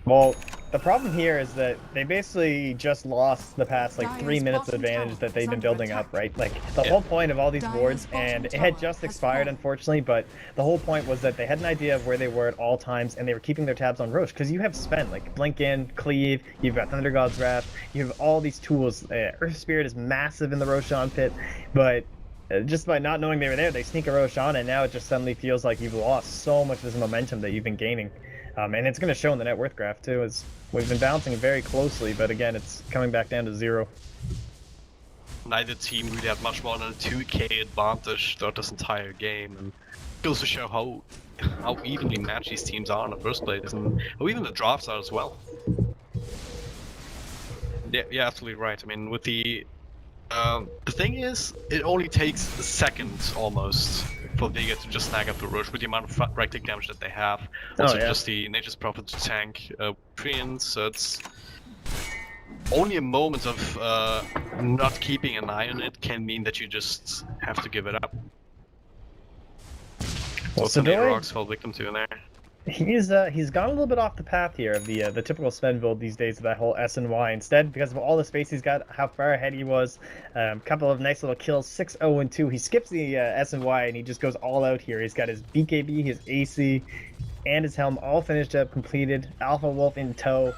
Well, the problem here is that they basically just lost the past like 3 minutes of advantage that they've been building up, right? Like the whole point of all these wards, and it had just expired unfortunately, but the whole point was that they had an idea of where they were at all times, and they were keeping their tabs on Roche, because you have Sven, like Blink In, Cleave, you've got Thunder God's Wrath, you have all these tools. Earth Spirit is massive in the Roshan pit, but just by not knowing they were there, they sneak a Roshan, and now it just suddenly feels like you've lost so much of this momentum that you've been gaining. And it's going to show in the net worth graph too, as we've been bouncing very closely, but again, it's coming back down to 0. Neither team really had much more than a 2k advantage throughout this entire game, and it goes to show how evenly matched these teams are in the first place, and how even the drafts are as well. Yeah, absolutely right. I mean, with the thing is, it only takes a second almost for Vega to just snag up the rush with the amount of right click damage that they have. Also, just the Nature's Prophet to tank Treants, so it's only a moment of not keeping an eye on it can mean that you just have to give it up. Well, So Tornado.RoX fell victim to in there. He's gone a little bit off the path here of the typical Sven build these days of that whole S and Y. Instead, because of all the space he's got, how far ahead he was, couple of nice little kills, 6-0-2. He skips the S and Y and he just goes all out here. He's got his BKB, his AC, and his helm all finished up, completed. Alpha Wolf in tow.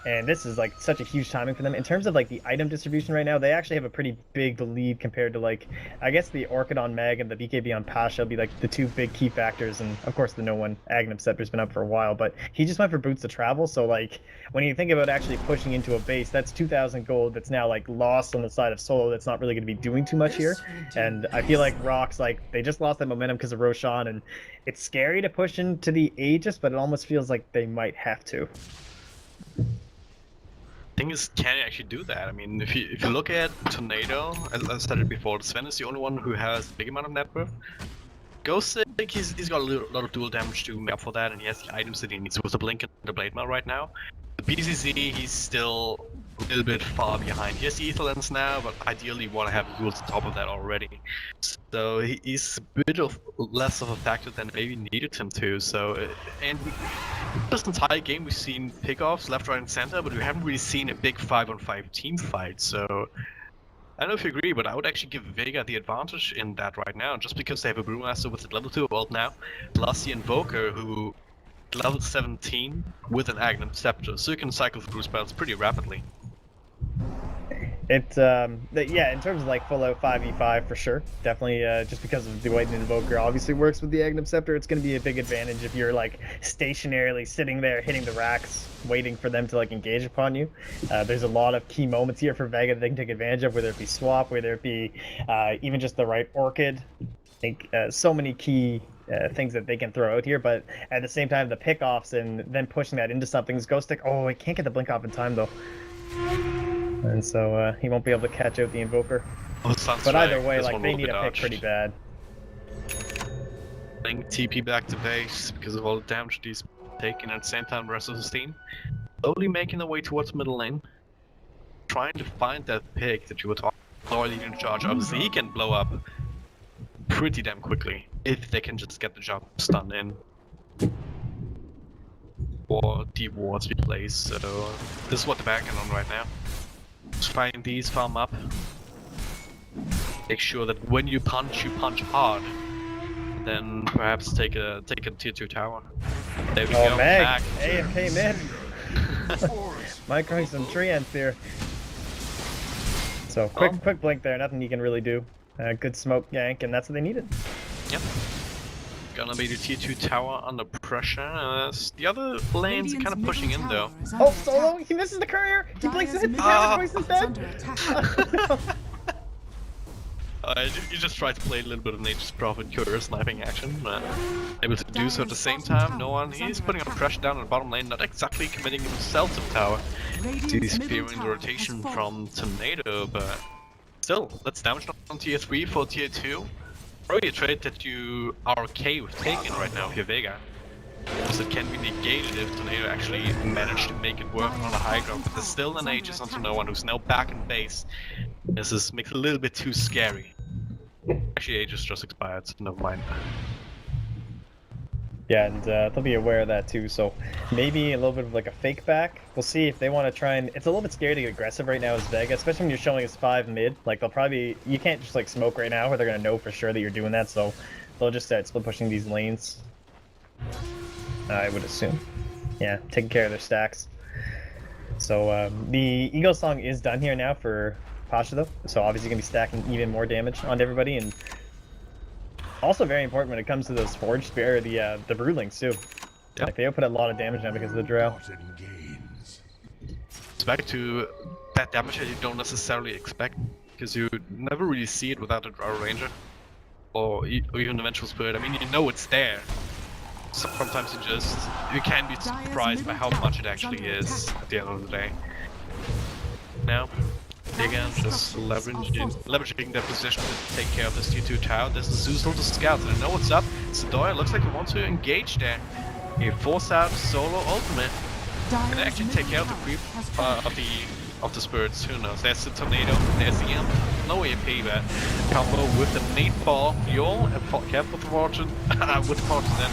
And this is like such a huge timing for them. In terms of like the item distribution right now, they actually have a pretty big lead compared to like, I guess the Orchid on Meg and the BKB on Pasha will be like the two big key factors. And of course the no one Aghanim Scepter's been up for a while, but he just went for boots to travel. So like when you think about actually pushing into a base, that's 2,000 gold that's now like lost on the side of solo. That's not really going to be doing too much here. And I feel like RoX, like they just lost that momentum because of Roshan, and it's scary to push into the Aegis, but it almost feels like they might have to. Thing is, can he actually do that? I mean, if you look at Tornado, as I said it before, Sven is the only one who has a big amount of net worth. Ghost, he's got a lot of dual damage to make up for that, and he has the items that he needs with the Blink and the Blade Mail right now. The BCC, he's still a little bit far behind. He has the Ether Lens now, but ideally you want to have duels on top of that already. So he's a bit of less of a factor than maybe needed him to. So, and this entire game we've seen pickoffs left, right, and center, but we haven't really seen a big 5-on-5 team fight. So I don't know if you agree, but I would actually give Vega the advantage in that right now, just because they have a Brewmaster with the level 2 ult now, plus the Invoker who level 17 with an Aghanim Scepter, so you can cycle through spells pretty rapidly. Yeah, in terms of like full out 5v5 for sure, definitely just because of the way the Invoker obviously works with the Aghanim Scepter, it's going to be a big advantage if you're like stationarily sitting there hitting the racks waiting for them to like engage upon you. There's a lot of key moments here for Vega that they can take advantage of, whether it be swap, whether it be even just the right Orchid. I think so many key things that they can throw out here, but at the same time the pickoffs and then pushing that into something is Ghost Stick. Oh, I can't get the blink off in time though. And so he won't be able to catch out the Invoker. Oh, but either way, like they need a pick pretty bad. Playing TP back to base because of all the damage he's taking at the same time the rest of his team. Slowly making their way towards middle lane. Trying to find that pick that you were talking about. Leading charge. Obviously he can blow up pretty damn quickly if they can just get the job done in. Or deep wards we place, so this is what they're backing on right now. Just find these, farm up. Make sure that when you punch hard. Then perhaps take a tier 2 tower. There we go. Meg, back. AFK mid. Microing some treants here. So quick blink there, nothing you can really do. Good smoke yank, and that's what they needed. Yep. Gonna be the tier 2 tower under pressure. The other lanes are kind of pushing in though. Oh, solo! He misses the courier! He blinks and hits the sacrifice instead! You just try to play a little bit of Nature's Prophet courier sniping action. Able to do so at the same time. No one. He's putting on pressure down in the bottom lane, not exactly committing himself to the tower. He's fearing the rotation from Tornado, but still, that's damage on tier 3 for tier 2. Probably a trade that you are okay with taking right now if you're Vega. Because it can be negated if Tornado actually managed to make it work on the high ground, but there's still an Aegis onto no one who's now back in base. This makes it a little bit too scary. Actually, Aegis just expired, so never mind. Yeah, and they'll be aware of that too, so maybe a little bit of like a fake back. We'll see if they want to try and... It's a little bit scary to get aggressive right now as Vega, especially when you're showing us 5 mid. Like, they'll probably... You can't just like smoke right now, or they're going to know for sure that you're doing that, so they'll just start split pushing these lanes. I would assume. Yeah, taking care of their stacks. So the Eagle Song is done here now for Pasha though, so obviously gonna be stacking even more damage onto everybody, and also very important when it comes to those Forge Spear, the Broodlings too. Yep. Like they put a lot of damage now because of the Drow. It's back to that damage that you don't necessarily expect, because you never really see it without a Drow Ranger. Or even the Vengeful Spirit. I mean, you know it's there. So sometimes you can be surprised by how much it actually is at the end of the day. Now, again, just leveraging their position to take care of this T2 tower. This is Zeusel to scout. They know what's up. Sadoya looks like he wants to engage there. He force out solo ultimate and actually take care of the creep of the spirits. Who knows? There's the tornado. There's the imp. No AP, but combo with the nade ball. You'll have careful with the fortune with the fortune then.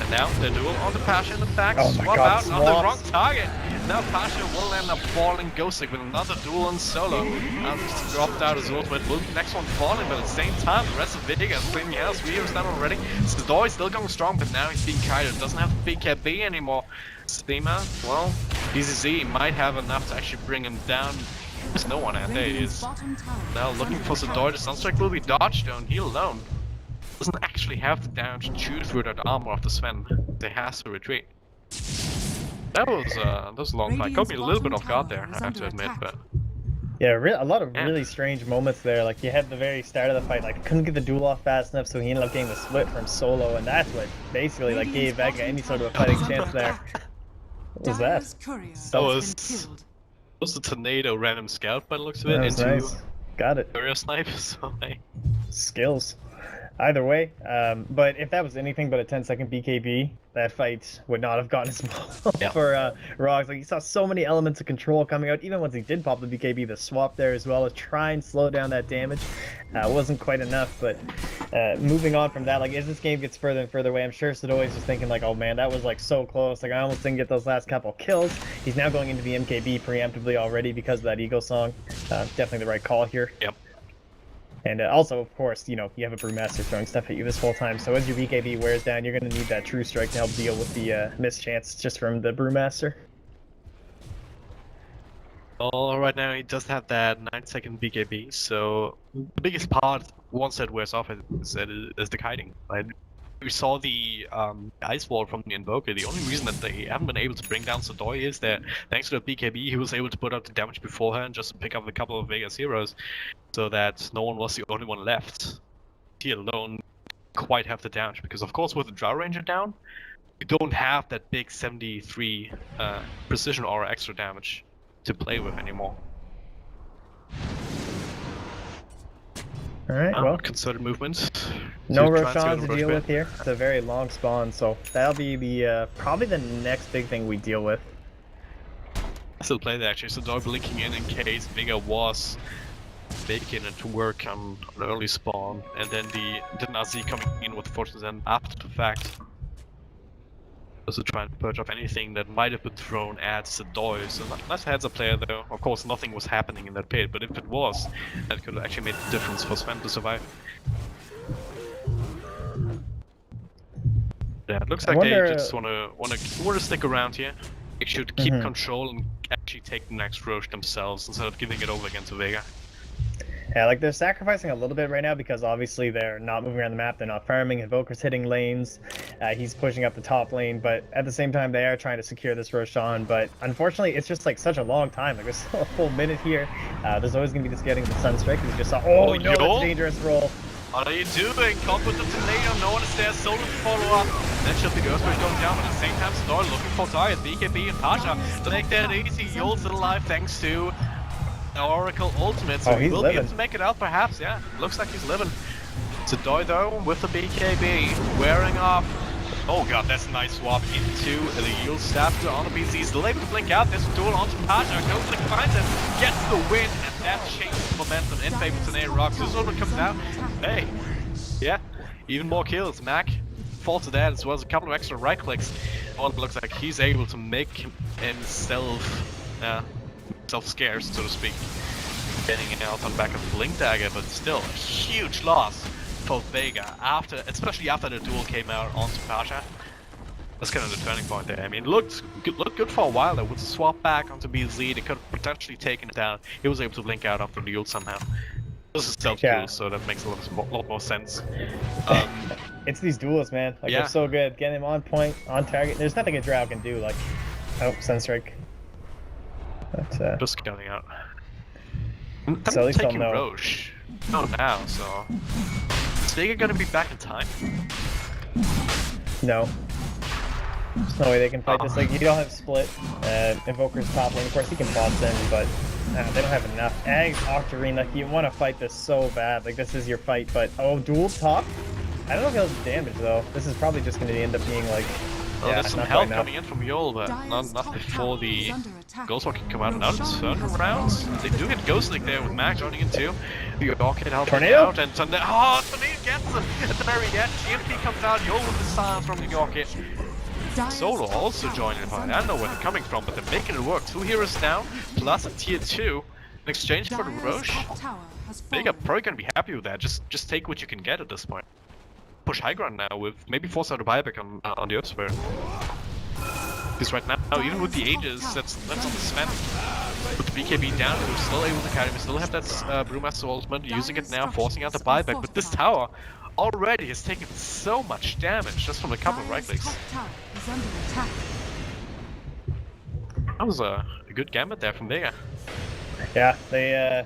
And now the duel on the Pasha in the back. Oh my swap God, out on the wrong target. Now Pasha will end up falling ghosting with another duel on solo. Just dropped out as well, but will the next one falling, but at the same time the rest of Vega is cleaning house. Weaver's done already. Sadoy is still going strong, but now he's being kited. Doesn't have the BKB anymore. Steamer, well, BZZ might have enough to actually bring him down. There's no one out there. He is now looking for Sadoy. The Sunstrike will be dodged on. He alone doesn't actually have the damage to chew through that armor of the Sven. They has to retreat. That was a long fight. Caught me a little bit off guard there, I have to admit, but Yeah, a lot of really strange moments there. Like you had the very start of the fight, like couldn't get the duel off fast enough, so he ended up getting the split from solo, and that's what basically like gave Vega any sort of a fighting chance there. What was that? That was the tornado random scout by the looks of it That was into nice. Got it. area snipe. So hey. Skills. Either way, but if that was anything but a 10-second BKB, that fight would not have gotten as well for RoX. Like you saw so many elements of control coming out, even once he did pop the BKB, the swap there as well, to try and slow down that damage. Wasn't quite enough, but moving on from that, like as this game gets further and further away, I'm sure Sadoy's just thinking like, oh man, that was like so close. Like I almost didn't get those last couple kills. He's now going into the MKB preemptively already because of that Eagle song. Definitely the right call here. Yep. And also, of course, you know, you have a Brewmaster throwing stuff at you this whole time, so as your BKB wears down, you're going to need that True Strike to help deal with the mischance just from the Brewmaster. Well, right now he does have that 9-second BKB, so the biggest part, once that wears off, is the kiting. Right? We saw the ice wall from the Invoker. The only reason that they haven't been able to bring down Sadoy is that thanks to the BKB, he was able to put out the damage beforehand just to pick up a couple of Vega's heroes, so that no one was the only one left. He alone quite have the damage, because of course with the Drow Ranger down, you don't have that big 73 precision aura extra damage to play with anymore. Alright, well, concerted movement. no Roshan to deal with here. It's a very long spawn, so that'll be the probably the next big thing we deal with. Still play that actually, so Sadoy blinking in case Vega was making it to work on an early spawn, and then the Nazi coming in with Fortune's End after the fact. Also trying to purge off anything that might have been thrown at Sadoy. So nice heads up player though. Of course nothing was happening in that pit, but if it was, that could have actually made the difference for Sven to survive. Yeah, it looks like they just wanna stick around here. They should keep control and actually take the next Roche themselves instead of giving it over again to Vega. Yeah, like they're sacrificing a little bit right now because obviously they're not moving around the map, they're not farming, Invoker's hitting lanes, he's pushing up the top lane, but at the same time they are trying to secure this Roshan, but unfortunately it's just like such a long time, like there's still a full minute here. There's always going to be this getting the Sunstrike, we just saw, oh no, that's a dangerous roll. What are you doing? Caught with the tornado, no one is there, solo to follow up. Then should be the Earthquake going down, but at the same time Sadoy looking for target, BKB and Pasha. Take that easy, Yoel's still alive thanks to Oracle ultimate, so he will be able to make it out perhaps, yeah. Looks like he's living. Sadoy though, with the BKB, wearing off. Oh god, that's a nice swap into the Yule Staff on the PC. He's still able to blink out, there's a duel onto Pasha, goes to finds him, gets the win, and that changes momentum in favor of Tornado.RoX. This one comes out, hey, yeah, even more kills. Mac falls to that as well as a couple of extra right clicks. Oh, it looks like he's able to make himself, scarce, so to speak, getting it out on the back of Blink Dagger, but still a huge loss for Vega, especially after the duel came out onto Pasha. That's kind of the turning point there. I mean, it looked good for a while there. With the swap back onto BZ, they could have potentially taken it down. He was able to blink out after the ult somehow. This is self-duel, so that makes a lot more sense. It's these duels, man. Like, they're so good. Getting him on point, on target. There's nothing a drow can do. Like, oh, Sunstrike. But, just going out. So at least taking I'll know. Roche. Not now, so... Is Vega gonna be back in time? No. There's no way they can fight this. Like, you don't have split. Invoker's top lane. Of course, he can boss in, but they don't have enough. Eggs, Octarine, like, you want to fight this so bad. Like, this is your fight, but... Oh, dual top? I don't know if he'll have damage, though. This is probably just going to end up being, like... Well, yeah, there's some help coming in from Yol, but not before the Ghostwalker can come out. Now it's turnarounds. They do get Ghost Link there with Mag joining in too. The Orchid helping Tornado? out, and Tornado. Oh, Tornado gets him at the very end. TNT comes out. Yol with the silence from the Orchid. Solo also joining the fight. I don't know where they're coming from, but they're making it work. 2 heroes down, plus a tier 2 in exchange for the Roche. Vega probably gonna be happy with that. Just take what you can get at this point. Push high ground now with maybe force out a buyback on the Earth Sphere. Because right now, even with the Aegis, that's on the Sven. With the BKB down, we're still able to carry him. We still have that Brewmaster ultimate, using it now, forcing out the buyback. But this tower already has taken so much damage just from a couple of right clicks. That was a good gambit there from Vega. Yeah, they,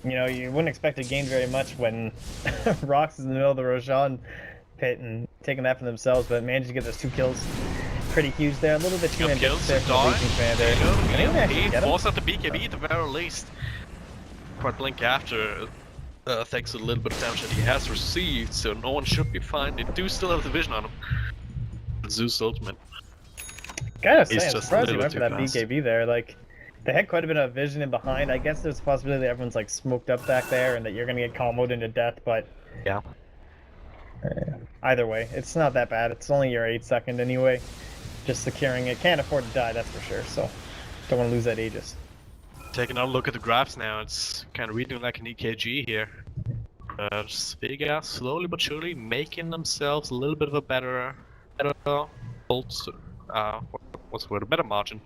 you know, you wouldn't expect to gain very much when RoX is in the middle of the Roshan pit and taking that for themselves, but managed to get those 2 kills. Pretty huge there. A little bit too ambitious there for the Legion commander. He forced out the BKB at the very least. Quite blink after thanks to the little bit of damage that he has received, so no one should be fine. They do still have the vision on him. Zeus ultimate. Gotta say, I'm surprised you went for that BKB there. Like, they had quite a bit of vision in behind. I guess there's a possibility that everyone's like smoked up back there and that you're gonna get comboed into death, but yeah. Either way, it's not that bad. It's only your 8-second anyway. Just securing it. Can't afford to die, that's for sure. So, don't want to lose that Aegis. Taking a look at the graphs now, it's kind of reading like an EKG here. Vega slowly but surely making themselves a little bit of a better what's the word? A better margin.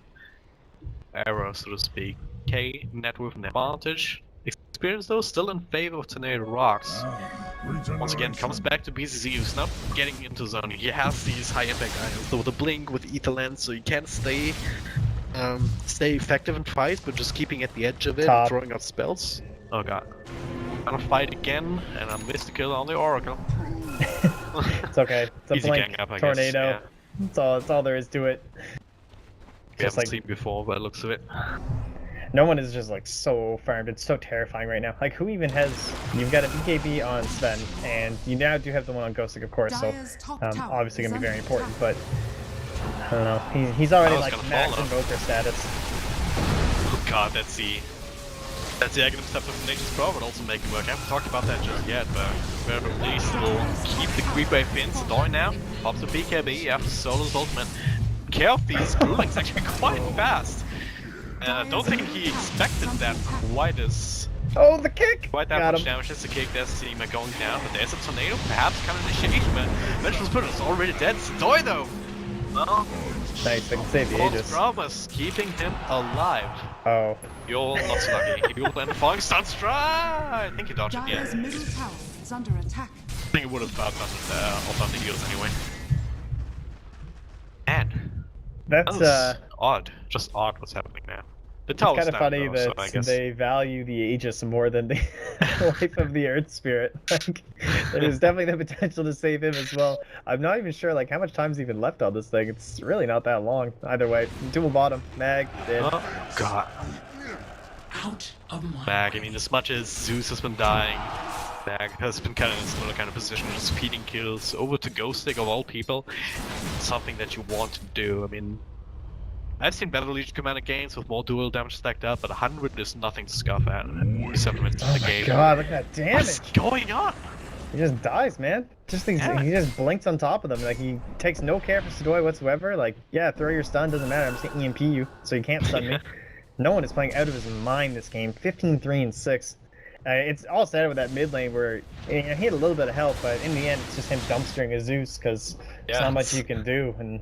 Error, so to speak. K net with an advantage. Experience though still in favor of Tornado.RoX. Once again, comes back to BCZ, who's not getting into zone. He has these high impact items, so with the blink, with Ether Lens, so you can stay effective in fights, but just keeping at the edge of it, and throwing out spells. Oh god. Gonna fight again, and I missed the kill on the Oracle. It's okay. It's a easy blink gang up, I tornado. Guess, yeah. That's all there is to it. We haven't seen before by the looks of it. No one is just like so farmed. It's so terrifying right now. Like, who even has? You've got a BKB on Sven, and you now do have the one on Ghostic, of course. So obviously gonna be very important. But I don't know. He's already like max invoker status. Oh god, that's the Aghanim stuff with Nature's Pro would also make it work. I haven't talked about that just yet, but at least we'll keep the creep wave pins going now. Pops a BKB after Solo's ultimate. Care of these links actually quite fast. I don't think he expected that quite as... Oh, the kick! Quite that much damage as the kick. There's Seema going down, but there's a tornado, perhaps kind of initiation, but Vengeful Spirit is already dead. Satoy though! Well, nice, I can save the Aegis. Promise, keeping him alive. Oh. You're not so lucky. You'll end falling stun strike! I think he dodged it, yeah. Middle tower is under attack. I think it would have done the heals anyway. Man. That's odd. Just odd what's happening now. It's kind of funny that they value the Aegis more than the life of the Earth Spirit. Like, there's definitely the potential to save him as well. I'm not even sure like how much time's even left on this thing. It's really not that long. Either way, dual bottom, Mag dead. Oh god. Out of my Mag. I mean, as much as Zeus has been dying, Mag has been kind of in a similar kind of position, just feeding kills over to Ghostic of all people. Something that you want to do. I mean, I've seen better Legion Commander games with more dual damage stacked up, but 100 is nothing to scoff at. He supplements the game. Oh my god, look at that damage! What's going on? He just dies, man. Just he just blinks on top of them. Like, he takes no care for Satoy whatsoever. Like, yeah, throw your stun, doesn't matter. I'm just gonna EMP you, so you can't stun me. No one is playing out of his mind this game. 15-3-6. It's all sad with that mid lane where he had a little bit of help, but in the end, it's just him dumpstering a Zeus because there's not much you can do. And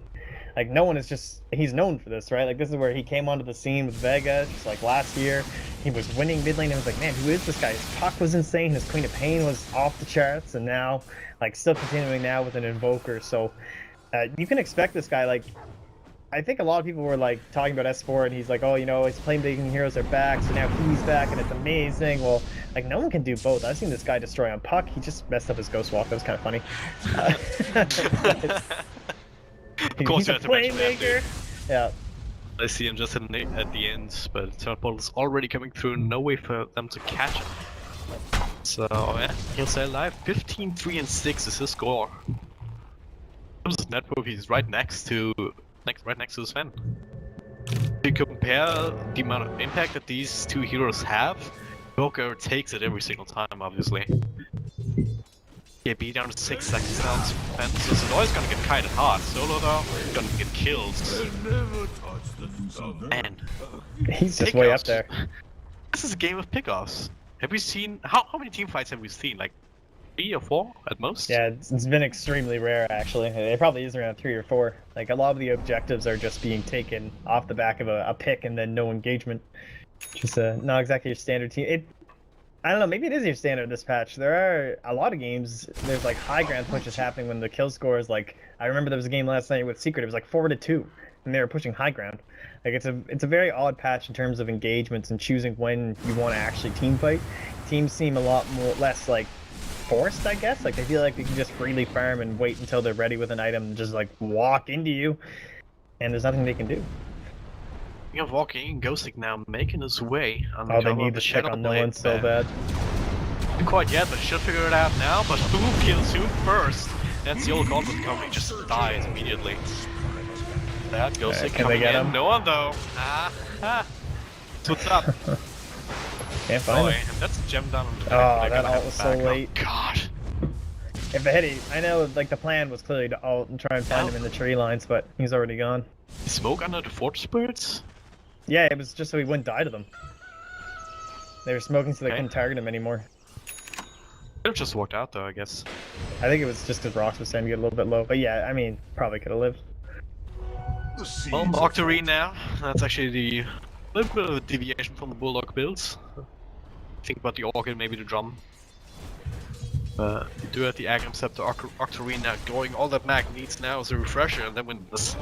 Like no one is he's known for this, right? Like this is where he came onto the scene with Vega, just like last year. He was winning mid lane and was like, man, who is this guy? His puck was insane, his Queen of Pain was off the charts, and now, like, still continuing now with an Invoker. So you can expect this guy, like, I think a lot of people were like talking about S4 and he's like, oh, you know, his playmaking heroes are back, so now he's back and it's amazing. Well, like no one can do both. I've seen this guy destroy on puck. He just messed up his Ghost Walk. That was kind of funny. Of course, he's a playmaker. Yeah. I see him just at the end, but Teleport is already coming through. No way for them to catch him. So yeah, he'll stay alive. 15, 3, and 6 is his score. In terms of network, he's right next to Sven. If you compare the amount of impact that these two heroes have, Joker takes it every single time, obviously. Yeah, be down to 6 seconds now, Sven, so Solo's gonna get kinda hard. Solo though, gonna get killed. Man. He's just way up there. This is a game of pickoffs. Have we seen, how many team fights have we seen? Like 3 or 4 at most? Yeah, it's been extremely rare actually. It probably is around 3 or 4. Like a lot of the objectives are just being taken off the back of a pick and then no engagement. Just not exactly your standard team. I don't know, maybe it is your standard this patch. There are a lot of games, there's like high ground pushes happening when the kill score is like, I remember there was a game last night with Secret, it was like 4-2, and they were pushing high ground. Like it's a very odd patch in terms of engagements and choosing when you want to actually team fight. Teams seem a lot less like forced, I guess. Like they feel like they can just freely farm and wait until they're ready with an item and just like walk into you, and there's nothing they can do. Speaking of walking, Ghostic now making his way on the they need to check on no one so bad. Not quite yet, but should figure it out now. But who kills who first? That's the old Gauntlet company, just dies immediately. That Ghostic can coming they get in. him? No one though. So what's up? Can't find him. And that's a gem down on the Oh, that ult was so late. Oh, God. If they hit it, I know like the plan was clearly to ult and try and find him in the tree lines, but he's already gone. Smoke under the Fortress Birds? Yeah, it was just so he wouldn't die to them. They were smoking so they couldn't target him anymore. Could have just walked out though, I guess. I think it was just because RoX was starting to get a little bit low, but yeah, I mean, probably could have lived. Well, Octarine now. That's actually the little bit of a deviation from the Bulldog builds. Think about the Orchid, maybe the Drum. You do have the Agam Scepter, Octarine now going. All that Mag needs now is a refresher, and then when this.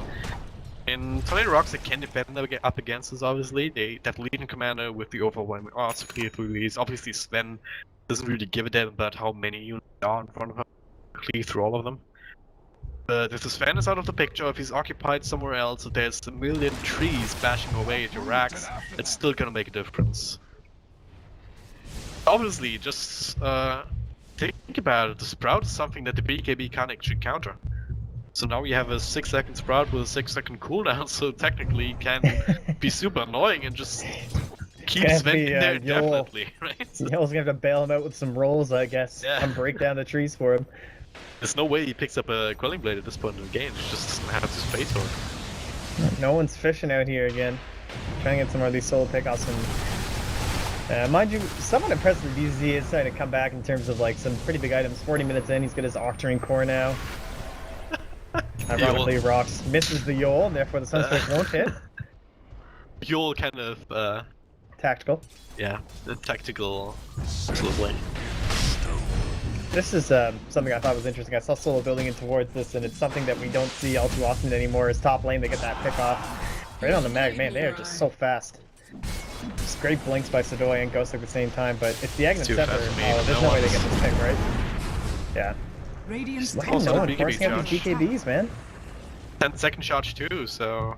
In Tornado.RoX, they can defend up against us, obviously. That Legion Commander with the overwhelming odds to clear through these. Obviously, Sven doesn't really give a damn about how many units are in front of him. Clear through all of them. But if the Sven is out of the picture, if he's occupied somewhere else, if there's a million trees bashing away at your racks, it's still gonna make a difference. Obviously, just think about it. The Sprout is something that the BKB can't actually counter. So now we have a 6-second Sprout with a 6-second cooldown, so technically it can be super annoying and just keep Sven in there indefinitely, right? Yol's gonna have to bail him out with some rolls, I guess. Yeah. And break down the trees for him. There's no way he picks up a Quelling Blade at this point in the game, he just doesn't have his Space Sword. No one's fishing out here again. Trying to get some more of these solo pickoffs and mind you, somewhat impressed with DZ is starting to come back in terms of like some pretty big items. 40 minutes in, he's got his Octarine core now. Ironically, RoX misses the Yol, and therefore the Sunstroke won't hit. Yol kind of Tactical. Yeah, the tactical absolutely. This is something I thought was interesting. I saw Solo building in towards this, and it's something that we don't see all too often anymore. Is top lane, they get that pick off. Right on the Mag, man, they are just so fast. Just great blinks by Sadoy and Ghost at the same time, but it's the Agnes Scepter. Oh, there's no way they get this pick, right? Yeah. Radiant's Just letting no one forcing out these BKBs, man. 10-second charge too, so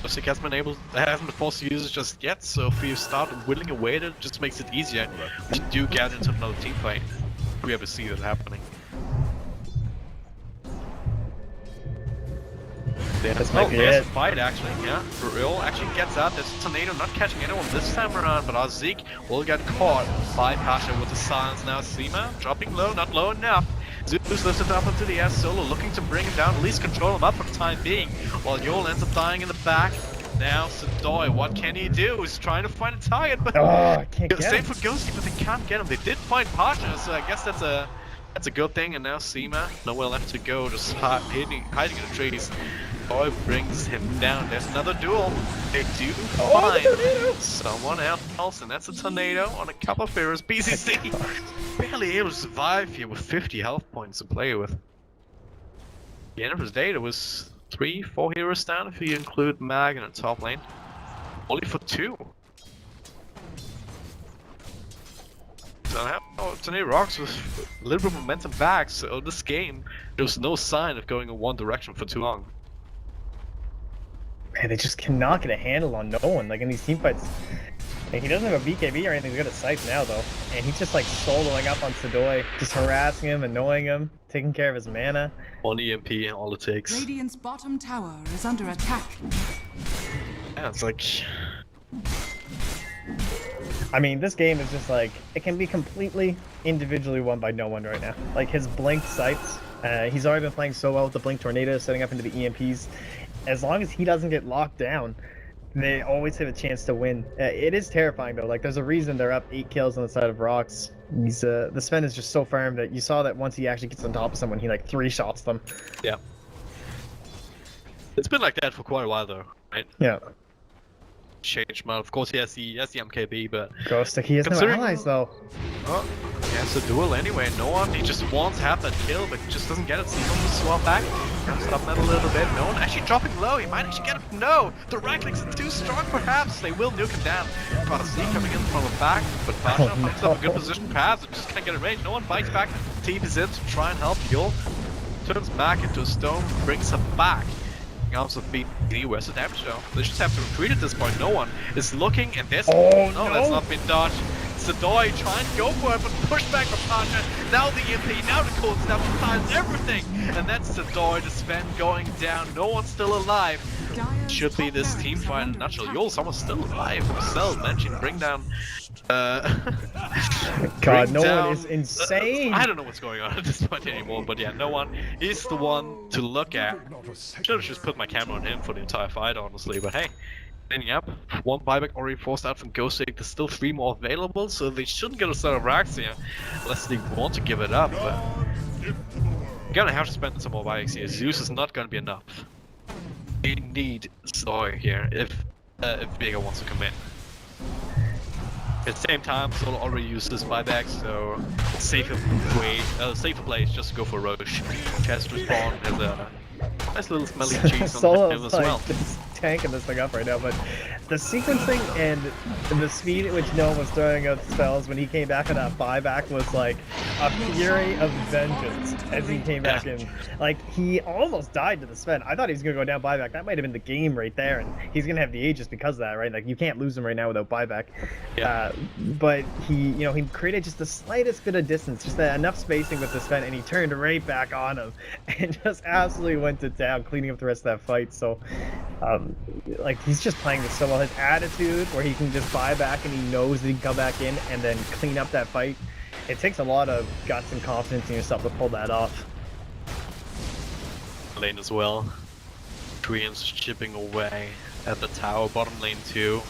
Ghostic hasn't been forced to use it just yet, so if you start whittling away at it, just makes it easier. We do get into another team fight. We ever see that happening. This might be there's it. a fight actually, yeah. Real actually gets out. There's Tornado not catching anyone this time around, but our Zeke will get caught by Pasha with the silence now. Seema dropping low, not low enough. Zeus lifted up into the air, Solo looking to bring him down, at least control him up for the time being, while Yol ends up dying in the back. Now Sadoy, what can he do? He's trying to find a target, but I can't get same him. for Ghosty, but they can't get him. They did find Pasha, so I guess that's a That's a good thing, and now Seema, nowhere left to go, just hiding in the trees. Boy brings him down. There's another duel. They do find someone else, and that's a Tornado on a couple of heroes. BCC barely able to survive here with 50 health points to play with. At the end of the day, there was 3-4 heroes down if you include Mag in the top lane. Only for 2. So now Tornado.RoX with a little bit of momentum back, so this game, there was no sign of going in one direction for too long. Man, they just cannot get a handle on no one. Like in these team fights, like, he doesn't have a BKB or anything. He's good at sight now though, and he's just like soloing up on Sadoy, just harassing him, annoying him, taking care of his mana. One EMP, all it takes. Radiant's bottom tower is under attack. Yeah, it's like... I mean, this game is just like, it can be completely individually won by no one right now. Like his blink sights, he's already been playing so well with the blink tornado, setting up into the EMPs. As long as he doesn't get locked down, they always have a chance to win. It is terrifying though. Like there's a reason they're up 8 kills on the side of RoX. He's the Sven is just so firm that you saw that once he actually gets on top of someone, he like 3-shots them. Yeah. It's been like that for quite a while though, right? Yeah. Change mode. Of course he has the MKB, but Ghost, he has no allies though. Oh, he has a duel anyway. No one. He just wants to have that kill, but just doesn't get it. So he wants to swap back. Stop that a little bit. No one actually dropping low. He might actually get it. No, the right clicks are too strong. Perhaps they will nuke him down. Z coming in from the back, but Pasha finds up a good position. Paths just can't get it range. No one bites back. Team is in to try and help Yul. Turns back into a stone, brings him back. Also beat where's the damage though? They just have to retreat at this point. No one is looking, and this no, that's not been dodged. Sadoy trying to go for it, but pushed back from Pasha. Now the EMP, now the cold snap, finds everything, and that's Sadoy, the Sven going down. No one's still alive. Should be this team fight in a nutshell. Yo, someone's still alive. Cell mentioned bring down. God, no one is insane. I don't know what's going on at this point anymore, but yeah, no one is the one to look at. Should have just put my camera on him for the entire fight, honestly, but hey. Ending up, 1 buyback already forced out from Ghostic. There's still 3 more available, so they shouldn't get a set of racks here unless they want to give it up. But you're gonna have to spend some more buybacks here. Zeus is not gonna be enough. We need Soy here if Vega wants to commit. At the same time, Solo already used this buyback, so safer play is just to go for Roche. Chest respawn has a nice little smelly cheese on him as well. Just tanking this thing up right now, but the sequencing and the speed at which no one was throwing out spells when he came back on that buyback was like a fury of vengeance as he came back in. Like, he almost died to the Sven. I thought he was going to go down buyback. That might have been the game right there, and he's going to have the Aegis because of that, right? Like, you can't lose him right now without buyback. Yeah. But he created just the slightest bit of distance, just enough spacing with the Sven, and he turned right back on him and just absolutely went to town, cleaning up the rest of that fight. So, like, he's just playing this so well. His attitude, where he can just buy back and he knows that he can come back in and then clean up that fight. It takes a lot of guts and confidence in yourself to pull that off. Lane as well. Koreans chipping away at the tower, bottom lane too.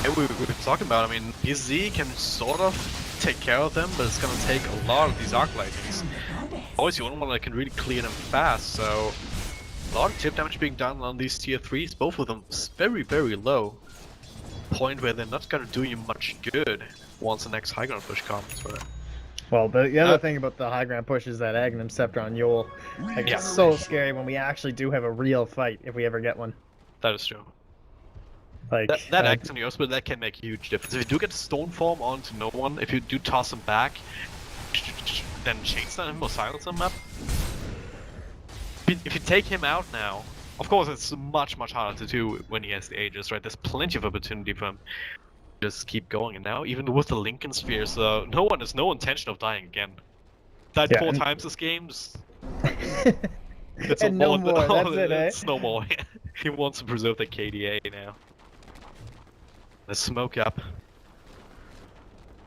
Yeah, we've been talking about, I mean, BZ can sort of take care of them, but it's gonna take a lot of these arc lightnings. Always the only one that can really clear them fast, so a lot of chip damage being done on these tier 3s, both of them very, very low. Point where they're not gonna do you much good once the next high ground push comes. But well, the other thing about the high ground push is that Aghanim Scepter on Yul. Like, it's so scary when we actually do have a real fight, if we ever get one. That is true. Like that acts on yours, but that can make a huge difference. If you do get Stone Form onto no one, if you do toss him back, then chainstun him or silence him up. If you take him out now, of course it's much harder to do when he has the Aegis, right? There's plenty of opportunity for him to just keep going, and now even with the Lincoln Sphere, so no one has no intention of dying again. Died 4 times this game. It's and no more, that's it, eh? It's no more. He wants to preserve the KDA now. Let's smoke up.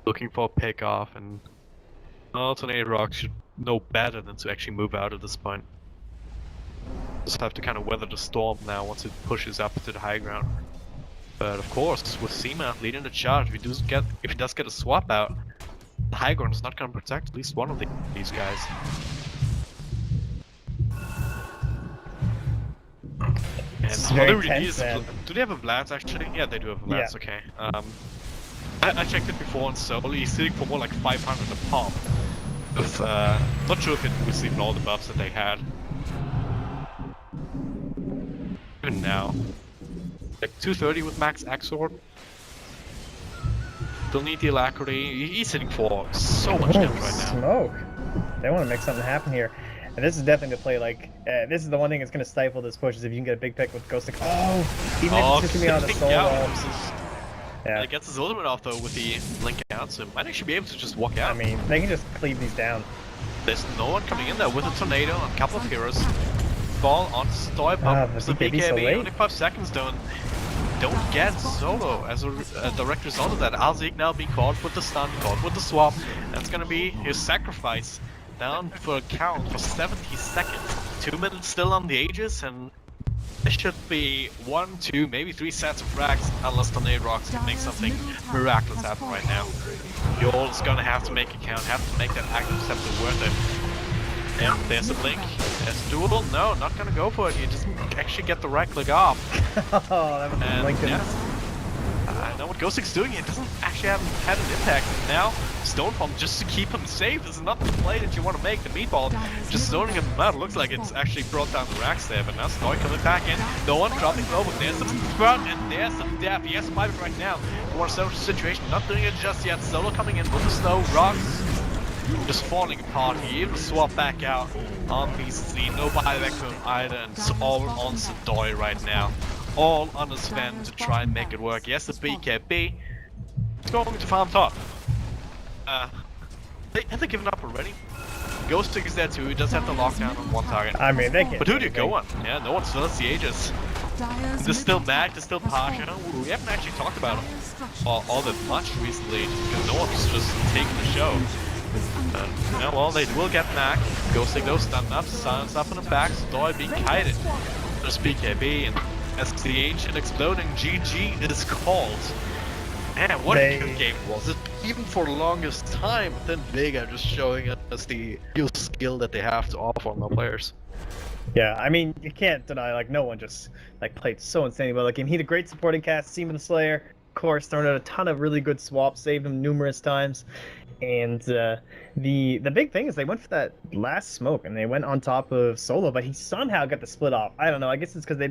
Looking for a pick off, and Tornado.RoX should know better than to actually move out at this point. Just have to kind of weather the storm now once it pushes up to the high ground. But of course, with Seema leading the charge, if he does get a swap out, The high ground is not going to protect at least one of these guys. And It's all very they really need tense, is man. do they have a Blast actually? Yeah, they do have a Blast. Yeah. Okay. I checked it before and so he's sitting for more like 500 a pop. With not sure if it was even all the buffs that they had. Even now, like 230 with max Axord. Still need the alacrity. He's hitting for so much damage right now. Smoke. They want to make something happen here. And this is definitely the play, like, this is the one thing that's going to stifle this push, is if you can get a big pick with Ghost. Oh, even if it's just going to be on the solo. Yeah. It gets his ultimate off though with the link out, so might actually be able to just walk out. I mean, they can just cleave these down. There's no one coming in there with a tornado and a couple of heroes. Fall on Stoy pump. the So BKB so BKB, late. only 5 seconds don't get solo as a direct result of that. Alzik now being caught with the stun, caught with the swap. That's gonna be his sacrifice. Down for a count for 70 seconds. 2 minutes still on the Aegis, and there should be 1, 2, maybe 3 sets of frags, unless Tornado.RoX can make something miraculous happen right now. You're is gonna have to make it count, have to make that active scepter worth it. And there's a blink. There's a duel. No, not gonna go for it. You just actually get the right click off. Oh, that was And Lincoln. yeah, I know what Ghostix doing. It doesn't actually have had an impact. And now, Stone Pump, just to keep him safe, is not the play that you want to make. The meatball, just zoning him out. Looks like it's actually brought down the racks there, but now Stoy coming back in. No one dropping low, but there's some front and there's some depth. He has to fight it right now. For a social situation, not doing it just yet. Solo coming in with the snow. Rocks just falling apart. He even swap back out on PC. No buyback from either, and it's all on Stoy right now. All on his Sven to try and make it work. Yes, the BKB. It's going to farm top. Have they given up already? Ghostix is there too. He does have the lockdown on one target. I mean, they can. But who do you go on? Yeah, no one still has the Aegis. There's still Mag, there's still Pasha. We haven't actually talked about him all that much recently because no one's just taking the show. Yeah, well, they will get Mag. Ghostix goes stunned up, silence up in the back. Stoy being kited. There's BKB, and as the ancient exploding GG is called. Man, what a good game was it? Even for the longest time, but then Vega just showing us the real skill that they have to offer on the players. Yeah, I mean, you can't deny, like, no one just, like, played so insanely well that game. He had a great supporting cast, Seaman Slayer, of course, throwing out a ton of really good swaps, saved him numerous times. And the big thing is they went for that last smoke, and they went on top of Solo, but he somehow got the split off. I don't know, I guess it's because they